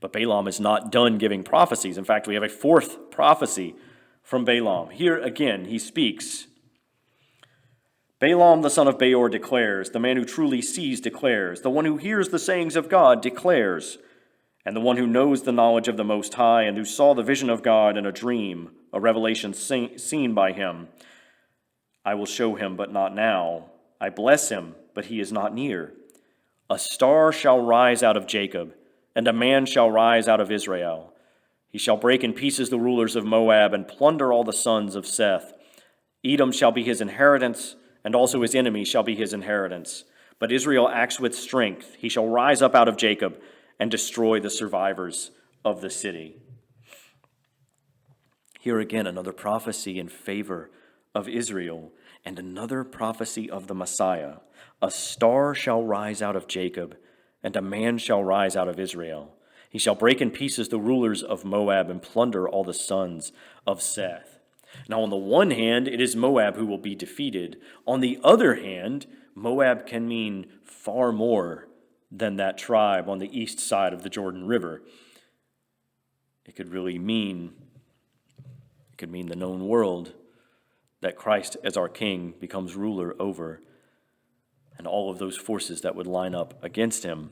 Speaker 2: But Balaam is not done giving prophecies. In fact, we have a fourth prophecy from Balaam. Here again, he speaks. Balaam the son of Beor declares, the man who truly sees declares, the one who hears the sayings of God declares, and the one who knows the knowledge of the Most High, and who saw the vision of God in a dream, a revelation seen by him. I will show him, but not now. I bless him, but he is not near. A star shall rise out of Jacob, and a man shall rise out of Israel. He shall break in pieces the rulers of Moab, and plunder all the sons of Seth. Edom shall be his inheritance, and also his enemy shall be his inheritance. But Israel acts with strength. He shall rise up out of Jacob and destroy the survivors of the city. Here again, another prophecy in favor of Israel, and another prophecy of the Messiah. A star shall rise out of Jacob, and a man shall rise out of Israel. He shall break in pieces the rulers of Moab and plunder all the sons of Seth. Now, on the one hand, it is Moab who will be defeated. On the other hand, Moab can mean far more than that tribe on the east side of the Jordan River. It could mean the known world that Christ as our king becomes ruler over, and all of those forces that would line up against him.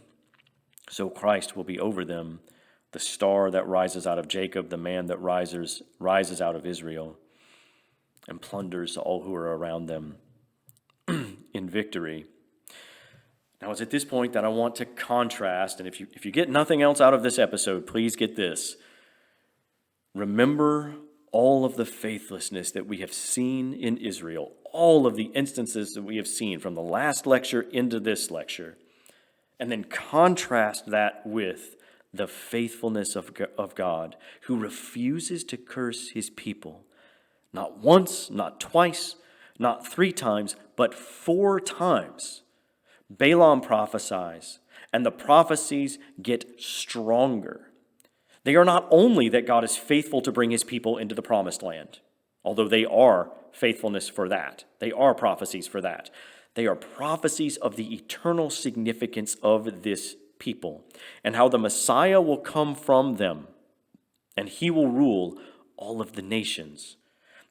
Speaker 2: So Christ will be over them, the star that rises out of Jacob, the man that rises out of Israel, and plunders all who are around them in victory. Now, it's at this point that I want to contrast, and if you get nothing else out of this episode, please get this. Remember all of the faithlessness that we have seen in Israel, all of the instances that we have seen from the last lecture into this lecture, and then contrast that with the faithfulness of God, who refuses to curse his people. Not once, not twice, not 3 times, but 4 times. Balaam prophesies, and the prophecies get stronger. They are not only that God is faithful to bring his people into the promised land, although they are faithfulness for that. They are prophecies for that. They are prophecies of the eternal significance of this people and how the Messiah will come from them, and he will rule all of the nations.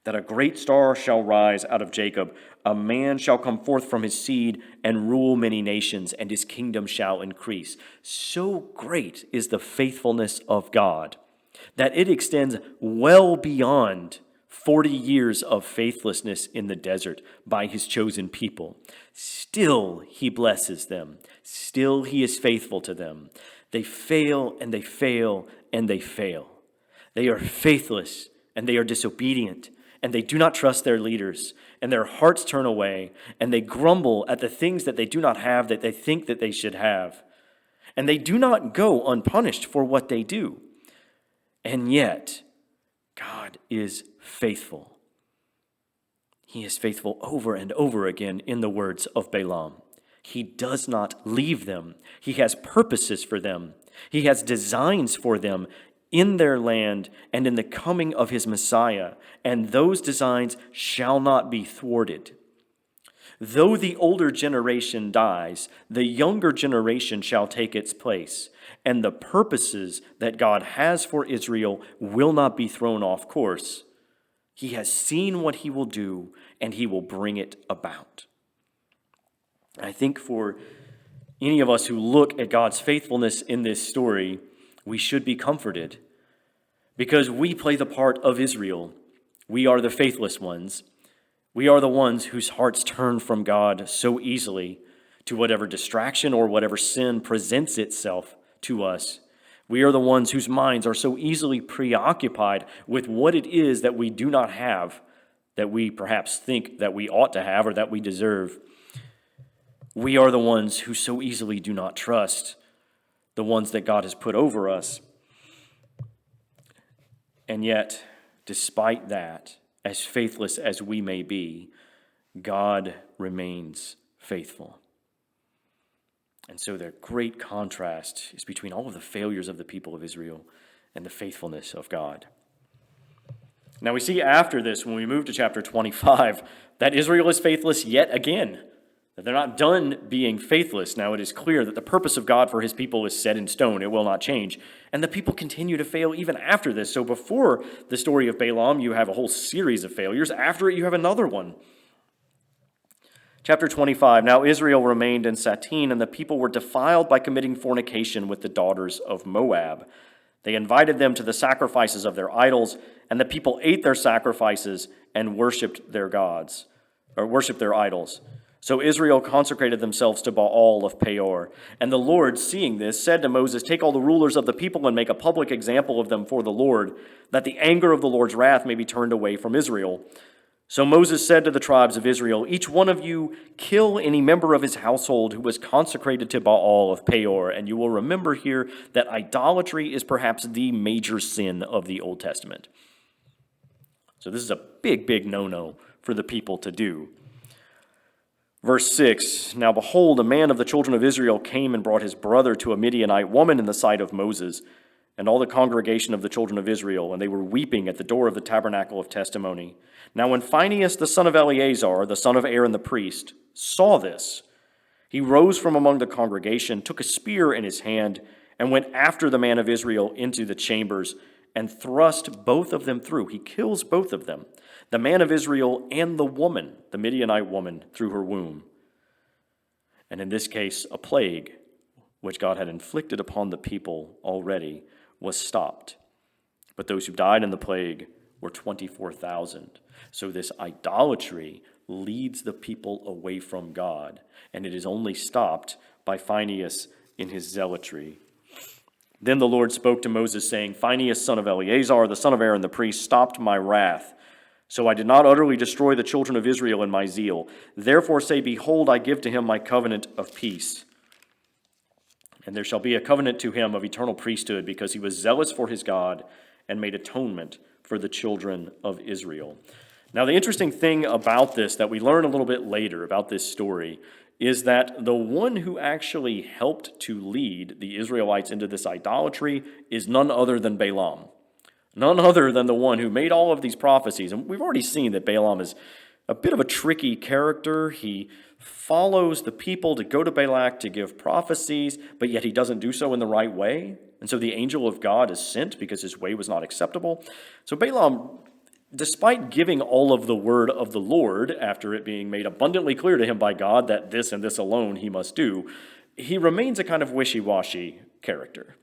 Speaker 2: That a great star shall rise out of Jacob, a man shall come forth from his seed and rule many nations, and his kingdom shall increase. So great is the faithfulness of God that it extends well beyond 40 years of faithlessness in the desert by his chosen people. Still he blesses them. Still he is faithful to them. They fail and they fail and they fail. They are faithless and they are disobedient, and they do not trust their leaders, and their hearts turn away, and they grumble at the things that they do not have that they think that they should have. And they do not go unpunished for what they do. And yet, God is faithful. He is faithful over and over again in the words of Balaam. He does not leave them. He has purposes for them. He has designs for them in their land and in the coming of his Messiah, and those designs shall not be thwarted. Though the older generation dies, the younger generation shall take its place, and the purposes that God has for Israel will not be thrown off course. He has seen what he will do, and he will bring it about. I think for any of us who look at God's faithfulness in this story, we should be comforted because we play the part of Israel. We are the faithless ones. We are the ones whose hearts turn from God so easily to whatever distraction or whatever sin presents itself to us. We are the ones whose minds are so easily preoccupied with what it is that we do not have, that we perhaps think that we ought to have or that we deserve. We are the ones who so easily do not trust the ones that God has put over us. And yet, despite that, as faithless as we may be, God remains faithful. And so the great contrast is between all of the failures of the people of Israel and the faithfulness of God. Now we see after this, when we move to chapter 25, that Israel is faithless yet again. That they're not done being faithless. Now it is clear that the purpose of God for his people is set in stone. It will not change. And the people continue to fail even after this. So before the story of Balaam, you have a whole series of failures. After it, you have another one. Chapter 25, now Israel remained in Satin, and the people were defiled by committing fornication with the daughters of Moab. They invited them to the sacrifices of their idols, and the people ate their sacrifices and worshipped their gods, or worshipped their idols. So Israel consecrated themselves to Baal of Peor. And the Lord, seeing this, said to Moses, "Take all the rulers of the people and make a public example of them for the Lord, that the anger of the Lord's wrath may be turned away from Israel." So Moses said to the tribes of Israel, "Each one of you kill any member of his household who was consecrated to Baal of Peor." And you will remember here that idolatry is perhaps the major sin of the Old Testament. So this is a big, big no-no for the people to do. Verse 6, now behold, a man of the children of Israel came and brought his brother to a Midianite woman in the sight of Moses and all the congregation of the children of Israel, and they were weeping at the door of the tabernacle of testimony. Now when Phinehas the son of Eleazar, the son of Aaron the priest, saw this, he rose from among the congregation, took a spear in his hand, and went after the man of Israel into the chambers, and thrust both of them through. He kills both of them, the man of Israel and the woman, the Midianite woman, through her womb. And in this case, a plague, which God had inflicted upon the people already, was stopped. But those who died in the plague were 24,000. So this idolatry leads the people away from God, and it is only stopped by Phinehas in his zealotry. Then the Lord spoke to Moses, saying, "Phinehas, son of Eleazar, the son of Aaron the priest, stopped my wrath. So I did not utterly destroy the children of Israel in my zeal. Therefore say, behold, I give to him my covenant of peace. And there shall be a covenant to him of eternal priesthood, because he was zealous for his God and made atonement for the children of Israel." Now, the interesting thing about this that we learn a little bit later about this story is that the one who actually helped to lead the Israelites into this idolatry is none other than Balaam. None other than the one who made all of these prophecies. And we've already seen that Balaam is a bit of a tricky character. He follows the people to go to Balak to give prophecies, but yet he doesn't do so in the right way. And so the angel of God is sent because his way was not acceptable. So Balaam, despite giving all of the word of the Lord, after it being made abundantly clear to him by God that this and this alone he must do, he remains a kind of wishy-washy character.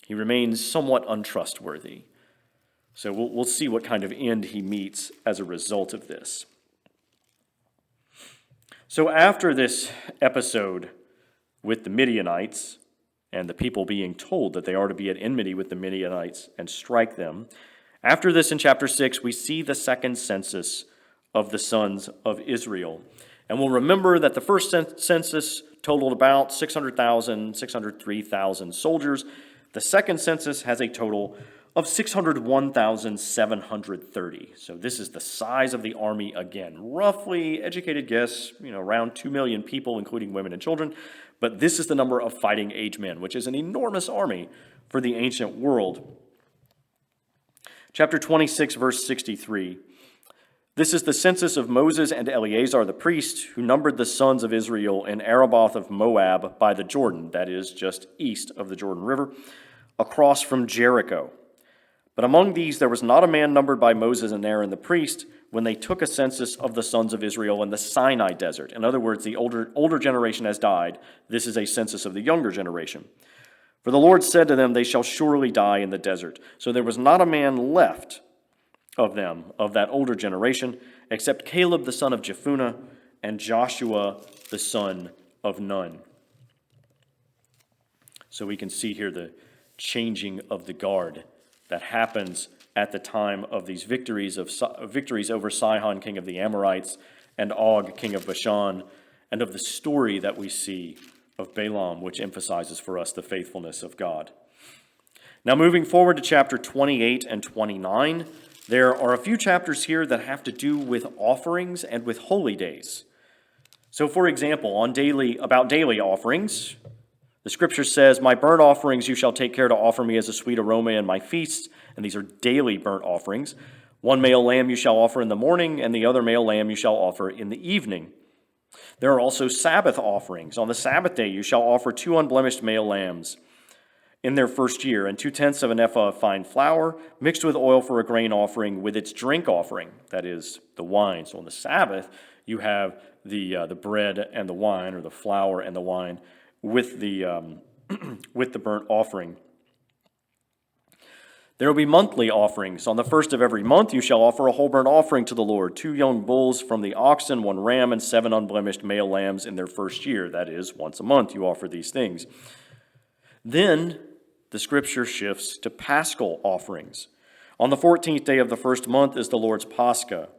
Speaker 2: He remains somewhat untrustworthy. So we'll see what kind of end he meets as a result of this. So after this episode with the Midianites and the people being told that they are to be at enmity with the Midianites and strike them, after this in chapter 6, we see the second census of the sons of Israel. And we'll remember that the first census totaled about 603,000 soldiers. The second census has a total of 601,730. So this is the size of the army again. Roughly, educated guess, around 2 million people, including women and children. But this is the number of fighting age men, which is an enormous army for the ancient world. Chapter 26, verse 63. This is the census of Moses and Eleazar the priest, who numbered the sons of Israel in Araboth of Moab by the Jordan, that is, just east of the Jordan River, across from Jericho. But among these there was not a man numbered by Moses and Aaron the priest when they took a census of the sons of Israel in the Sinai desert. In other words, the older generation has died. This is a census of the younger generation. For the Lord said to them, "They shall surely die in the desert." So there was not a man left of them, of that older generation, except Caleb the son of Jephunneh and Joshua the son of none. So we can see here the changing of the guard that happens at the time of these victories over Sihon, king of the Amorites, and Og, king of Bashan, and of the story that we see of Balaam, which emphasizes for us the faithfulness of God. Now moving forward to chapter 28 and 29, there are a few chapters here that have to do with offerings and with holy days. So for example, about daily offerings, the scripture says, "My burnt offerings you shall take care to offer me as a sweet aroma in my feasts," and these are daily burnt offerings. "One male lamb you shall offer in the morning, and the other male lamb you shall offer in the evening." There are also Sabbath offerings. "On the Sabbath day you shall offer 2 unblemished male lambs in their first year, and 2/10 of an ephah of fine flour, mixed with oil for a grain offering, with its drink offering," that is, the wine. So on the Sabbath, you have the bread and the wine, or the flour and the wine, with the with the burnt offering. There will be monthly offerings. "On the first of every month you shall offer a whole burnt offering to the Lord, 2 young bulls from the oxen, 1 ram, and 7 unblemished male lambs in their first year." That is, once a month you offer these things. Then the scripture shifts to paschal offerings. "On the 14th day of the first month is the Lord's Pascha.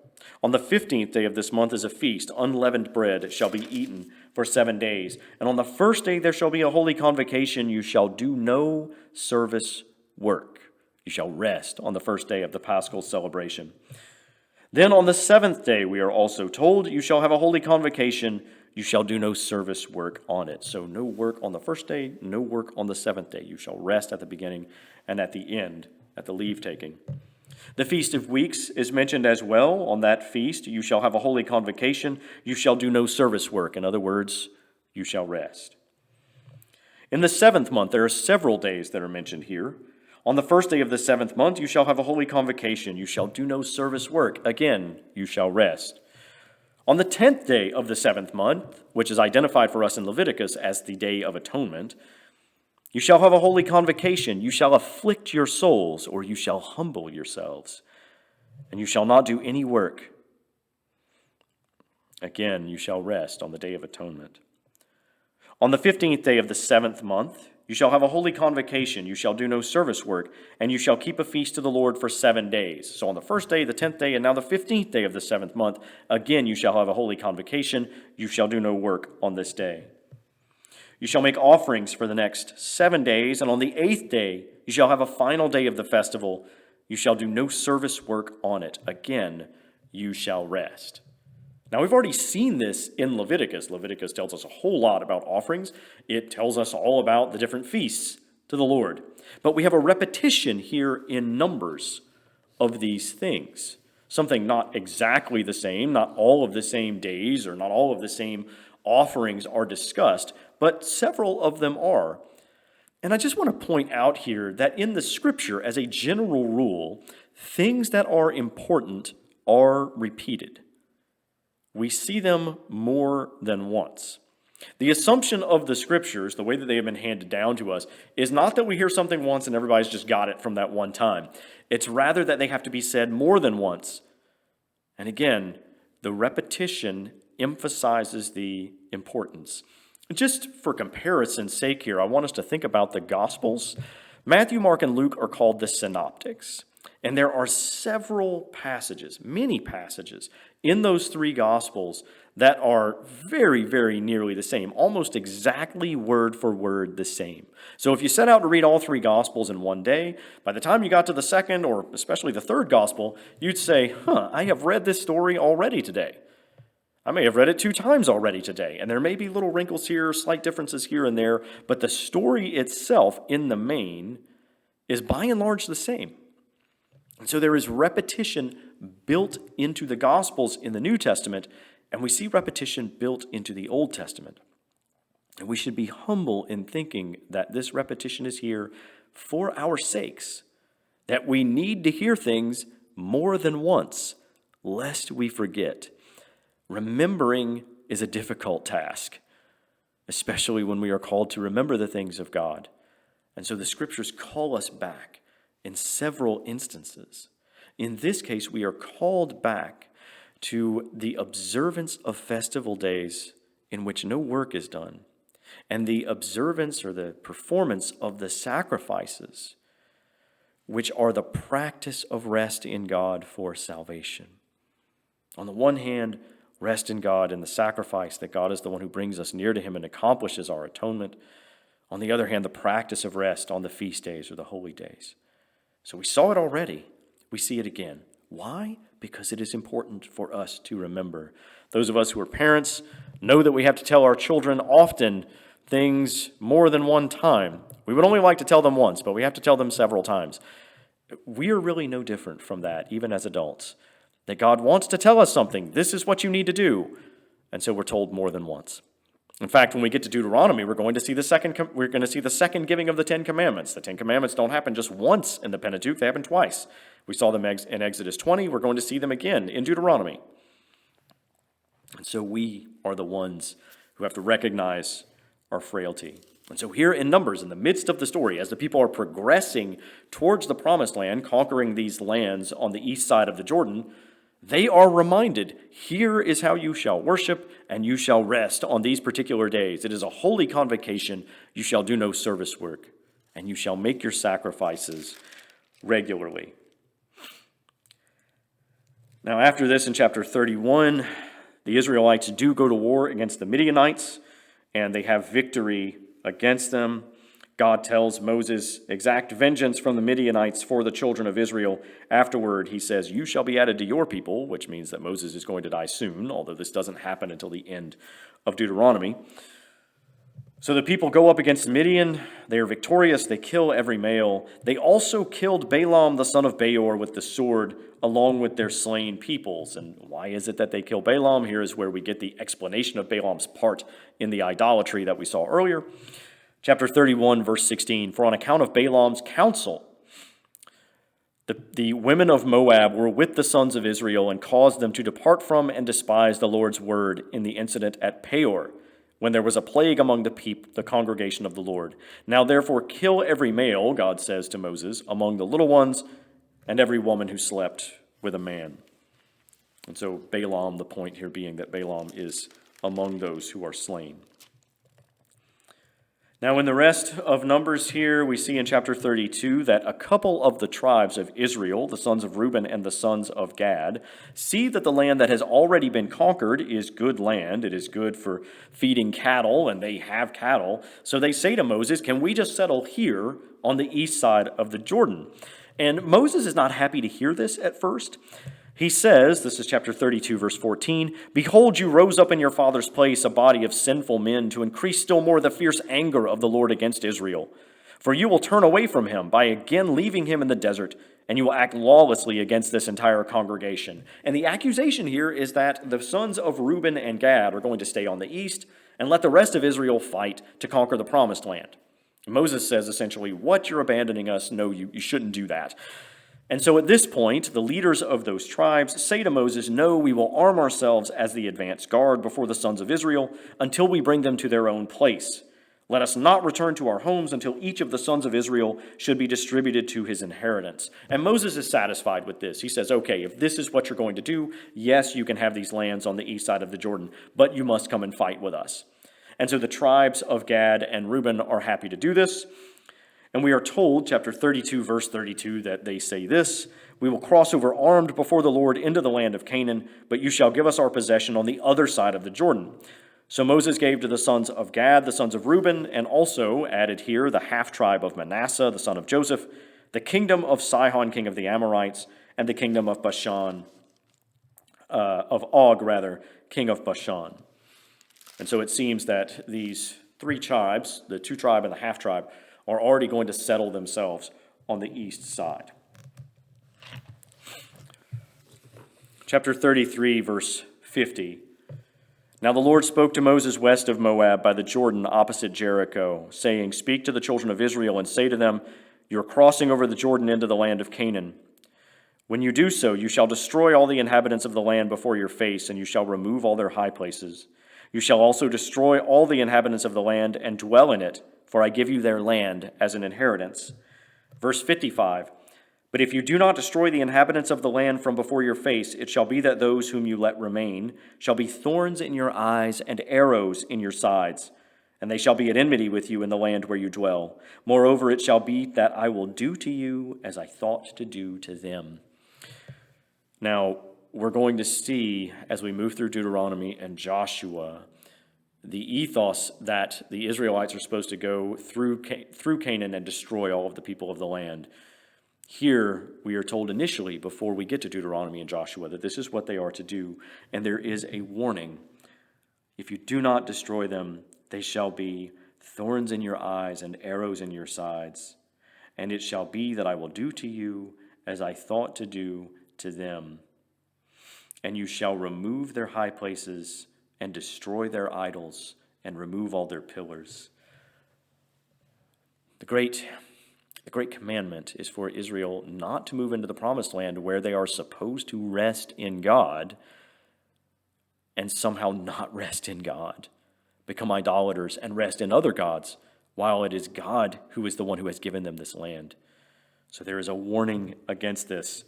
Speaker 2: On the 15th day of this month is a feast. Unleavened bread shall be eaten for 7 days. And on the first day there shall be a holy convocation. You shall do no service work." You shall rest on the first day of the Paschal celebration. "Then on the 7th day, we are also told, you shall have a holy convocation. You shall do no service work on it." So no work on the first day, no work on the 7th day. You shall rest at the beginning and at the end, at the leave taking. The Feast of Weeks is mentioned as well. "On that feast you shall have a holy convocation. You shall do no service work." In other words, you shall rest. In the 7th month, there are several days that are mentioned here. "On the first day of the 7th month you shall have a holy convocation. You shall do no service work. Again, you shall rest. On the 10th day of the 7th month, which is identified for us in Leviticus as the Day of Atonement, you shall have a holy convocation. You shall afflict your souls, or you shall humble yourselves, and you shall not do any work. Again, you shall rest on the Day of Atonement. On the 15th day of the 7th month, you shall have a holy convocation. You shall do no service work, and you shall keep a feast to the Lord for 7 days. So on the first day, the 10th day, and now the 15th day of the 7th month, again you shall have a holy convocation. You shall do no work on this day. You shall make offerings for the next 7 days, and on the 8th day you shall have a final day of the festival. You shall do no service work on it. Again, you shall rest." Now, we've already seen this in Leviticus. Leviticus tells us a whole lot about offerings. It tells us all about the different feasts to the Lord. But we have a repetition here in Numbers of these things. Something not exactly the same, not all of the same days, or not all of the same offerings are discussed, but several of them are. And I just want to point out here that in the scripture, as a general rule, things that are important are repeated. We see them more than once. The assumption of the scriptures, the way that they have been handed down to us, is not that we hear something once and everybody's just got it from that one time. It's rather that they have to be said more than once. And again, the repetition emphasizes the importance. Just for comparison's sake here, I want us to think about the Gospels. Matthew, Mark, and Luke are called the synoptics. And there are several passages, many passages, in those 3 Gospels that are very, very nearly the same, almost exactly word for word the same. So if you set out to read all 3 Gospels in one day, by the time you got to the second, or especially the third Gospel, you'd say, I have read this story already today. I may have read it 2 times already today, and there may be little wrinkles here, slight differences here and there, but the story itself, in the main, is by and large the same. And so there is repetition built into the Gospels in the New Testament, and we see repetition built into the Old Testament. And we should be humble in thinking that this repetition is here for our sakes, that we need to hear things more than once, lest we forget. Remembering is a difficult task, especially when we are called to remember the things of God. And so the scriptures call us back in several instances. In this case, we are called back to the observance of festival days in which no work is done, and the observance or the performance of the sacrifices, which are the practice of rest in God for salvation. On the one hand, rest in God and the sacrifice that God is the one who brings us near to him and accomplishes our atonement. On the other hand, the practice of rest on the feast days or the holy days. So we saw it already. We see it again. Why? Because it is important for us to remember. Those of us who are parents know that we have to tell our children often things more than one time. We would only like to tell them once, but we have to tell them several times. We are really no different from that, even as adults. That God wants to tell us something. This is what you need to do. And so we're told more than once. In fact, when we get to Deuteronomy, we're going to see the second giving of the Ten Commandments. The Ten Commandments don't happen just once in the Pentateuch, they happen twice. We saw them in Exodus 20, we're going to see them again in Deuteronomy. And so we are the ones who have to recognize our frailty. And so here in Numbers, in the midst of the story, as the people are progressing towards the Promised Land, conquering these lands on the east side of the Jordan, they are reminded, here is how you shall worship and you shall rest on these particular days. It is a holy convocation. You shall do no service work, and you shall make your sacrifices regularly. Now, after this, in chapter 31, the Israelites do go to war against the Midianites, and they have victory against them. God tells Moses, exact vengeance from the Midianites for the children of Israel. Afterward, he says, you shall be added to your people, which means that Moses is going to die soon, although this doesn't happen until the end of Deuteronomy. So the people go up against Midian. They are victorious. They kill every male. They also killed Balaam, the son of Beor, with the sword, along with their slain peoples. And why is it that they kill Balaam? Here is where we get the explanation of Balaam's part in the idolatry that we saw earlier. Chapter 31, verse 16, for on account of Balaam's counsel, the women of Moab were with the sons of Israel and caused them to depart from and despise the Lord's word in the incident at Peor, when there was a plague among the congregation of the Lord. Now therefore kill every male, God says to Moses, among the little ones, and every woman who slept with a man. And so Balaam, the point here being that Balaam is among those who are slain. Now, in the rest of Numbers here, we see in chapter 32 that a couple of the tribes of Israel, the sons of Reuben and the sons of Gad, see that the land that has already been conquered is good land. It is good for feeding cattle, and they have cattle. So they say to Moses, can we just settle here on the east side of the Jordan? And Moses is not happy to hear this at first. He says, this is chapter 32, verse 14, behold, you rose up in your father's place a body of sinful men to increase still more the fierce anger of the Lord against Israel. For you will turn away from him by again leaving him in the desert, and you will act lawlessly against this entire congregation. And the accusation here is that the sons of Reuben and Gad are going to stay on the east and let the rest of Israel fight to conquer the promised land. Moses says essentially, what, you're abandoning us? No, you shouldn't do that. And so at this point, the leaders of those tribes say to Moses, no, we will arm ourselves as the advance guard before the sons of Israel until we bring them to their own place. Let us not return to our homes until each of the sons of Israel should be distributed to his inheritance. And Moses is satisfied with this. He says, okay, if this is what you're going to do, yes, you can have these lands on the east side of the Jordan, but you must come and fight with us. And so the tribes of Gad and Reuben are happy to do this. And we are told, chapter 32, verse 32, that they say this, we will cross over armed before the Lord into the land of Canaan, but you shall give us our possession on the other side of the Jordan. So Moses gave to the sons of Gad, the sons of Reuben, and also added here the half-tribe of Manasseh, the son of Joseph, the kingdom of Sihon, king of the Amorites, and the kingdom of Bashan, Og, king of Bashan. And so it seems that these three tribes, the two tribe and the half-tribe, are already going to settle themselves on the east side. Chapter 33, verse 50. Now the Lord spoke to Moses west of Moab by the Jordan opposite Jericho, saying, speak to the children of Israel and say to them, you are crossing over the Jordan into the land of Canaan. When you do so, you shall destroy all the inhabitants of the land before your face, and you shall remove all their high places. You shall also destroy all the inhabitants of the land and dwell in it, for I give you their land as an inheritance. Verse 55, But if you do not destroy the inhabitants of the land from before your face, it shall be that those whom you let remain shall be thorns in your eyes and arrows in your sides, and they shall be at enmity with you in the land where you dwell. Moreover, it shall be that I will do to you as I thought to do to them." Now, we're going to see, as we move through Deuteronomy and Joshua, the ethos that the Israelites are supposed to go through Canaan and destroy all of the people of the land. Here, we are told initially, before we get to Deuteronomy and Joshua, that this is what they are to do, and there is a warning. If you do not destroy them, they shall be thorns in your eyes and arrows in your sides. And it shall be that I will do to you as I thought to do to them. And you shall remove their high places and destroy their idols and remove all their pillars. The great commandment is for Israel not to move into the promised land where they are supposed to rest in God and somehow not rest in God, become idolaters and rest in other gods, while it is God who is the one who has given them this land. So there is a warning against this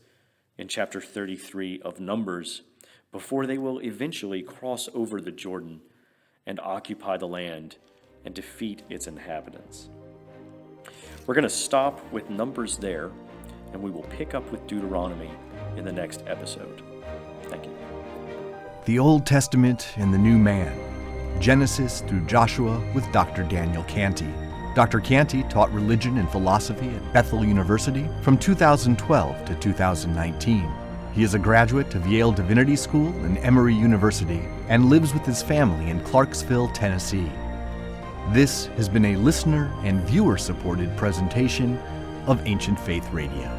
Speaker 2: in chapter 33 of Numbers, before they will eventually cross over the Jordan and occupy the land and defeat its inhabitants. We're going to stop with Numbers there, and we will pick up with Deuteronomy in the next episode. Thank you.
Speaker 1: The Old Testament and the New Man, Genesis through Joshua with Dr. Daniel Cantey. Dr. Cantey taught religion and philosophy at Bethel University from 2012 to 2019. He is a graduate of Yale Divinity School and Emory University and lives with his family in Clarksville, Tennessee. This has been a listener and viewer-supported presentation of Ancient Faith Radio.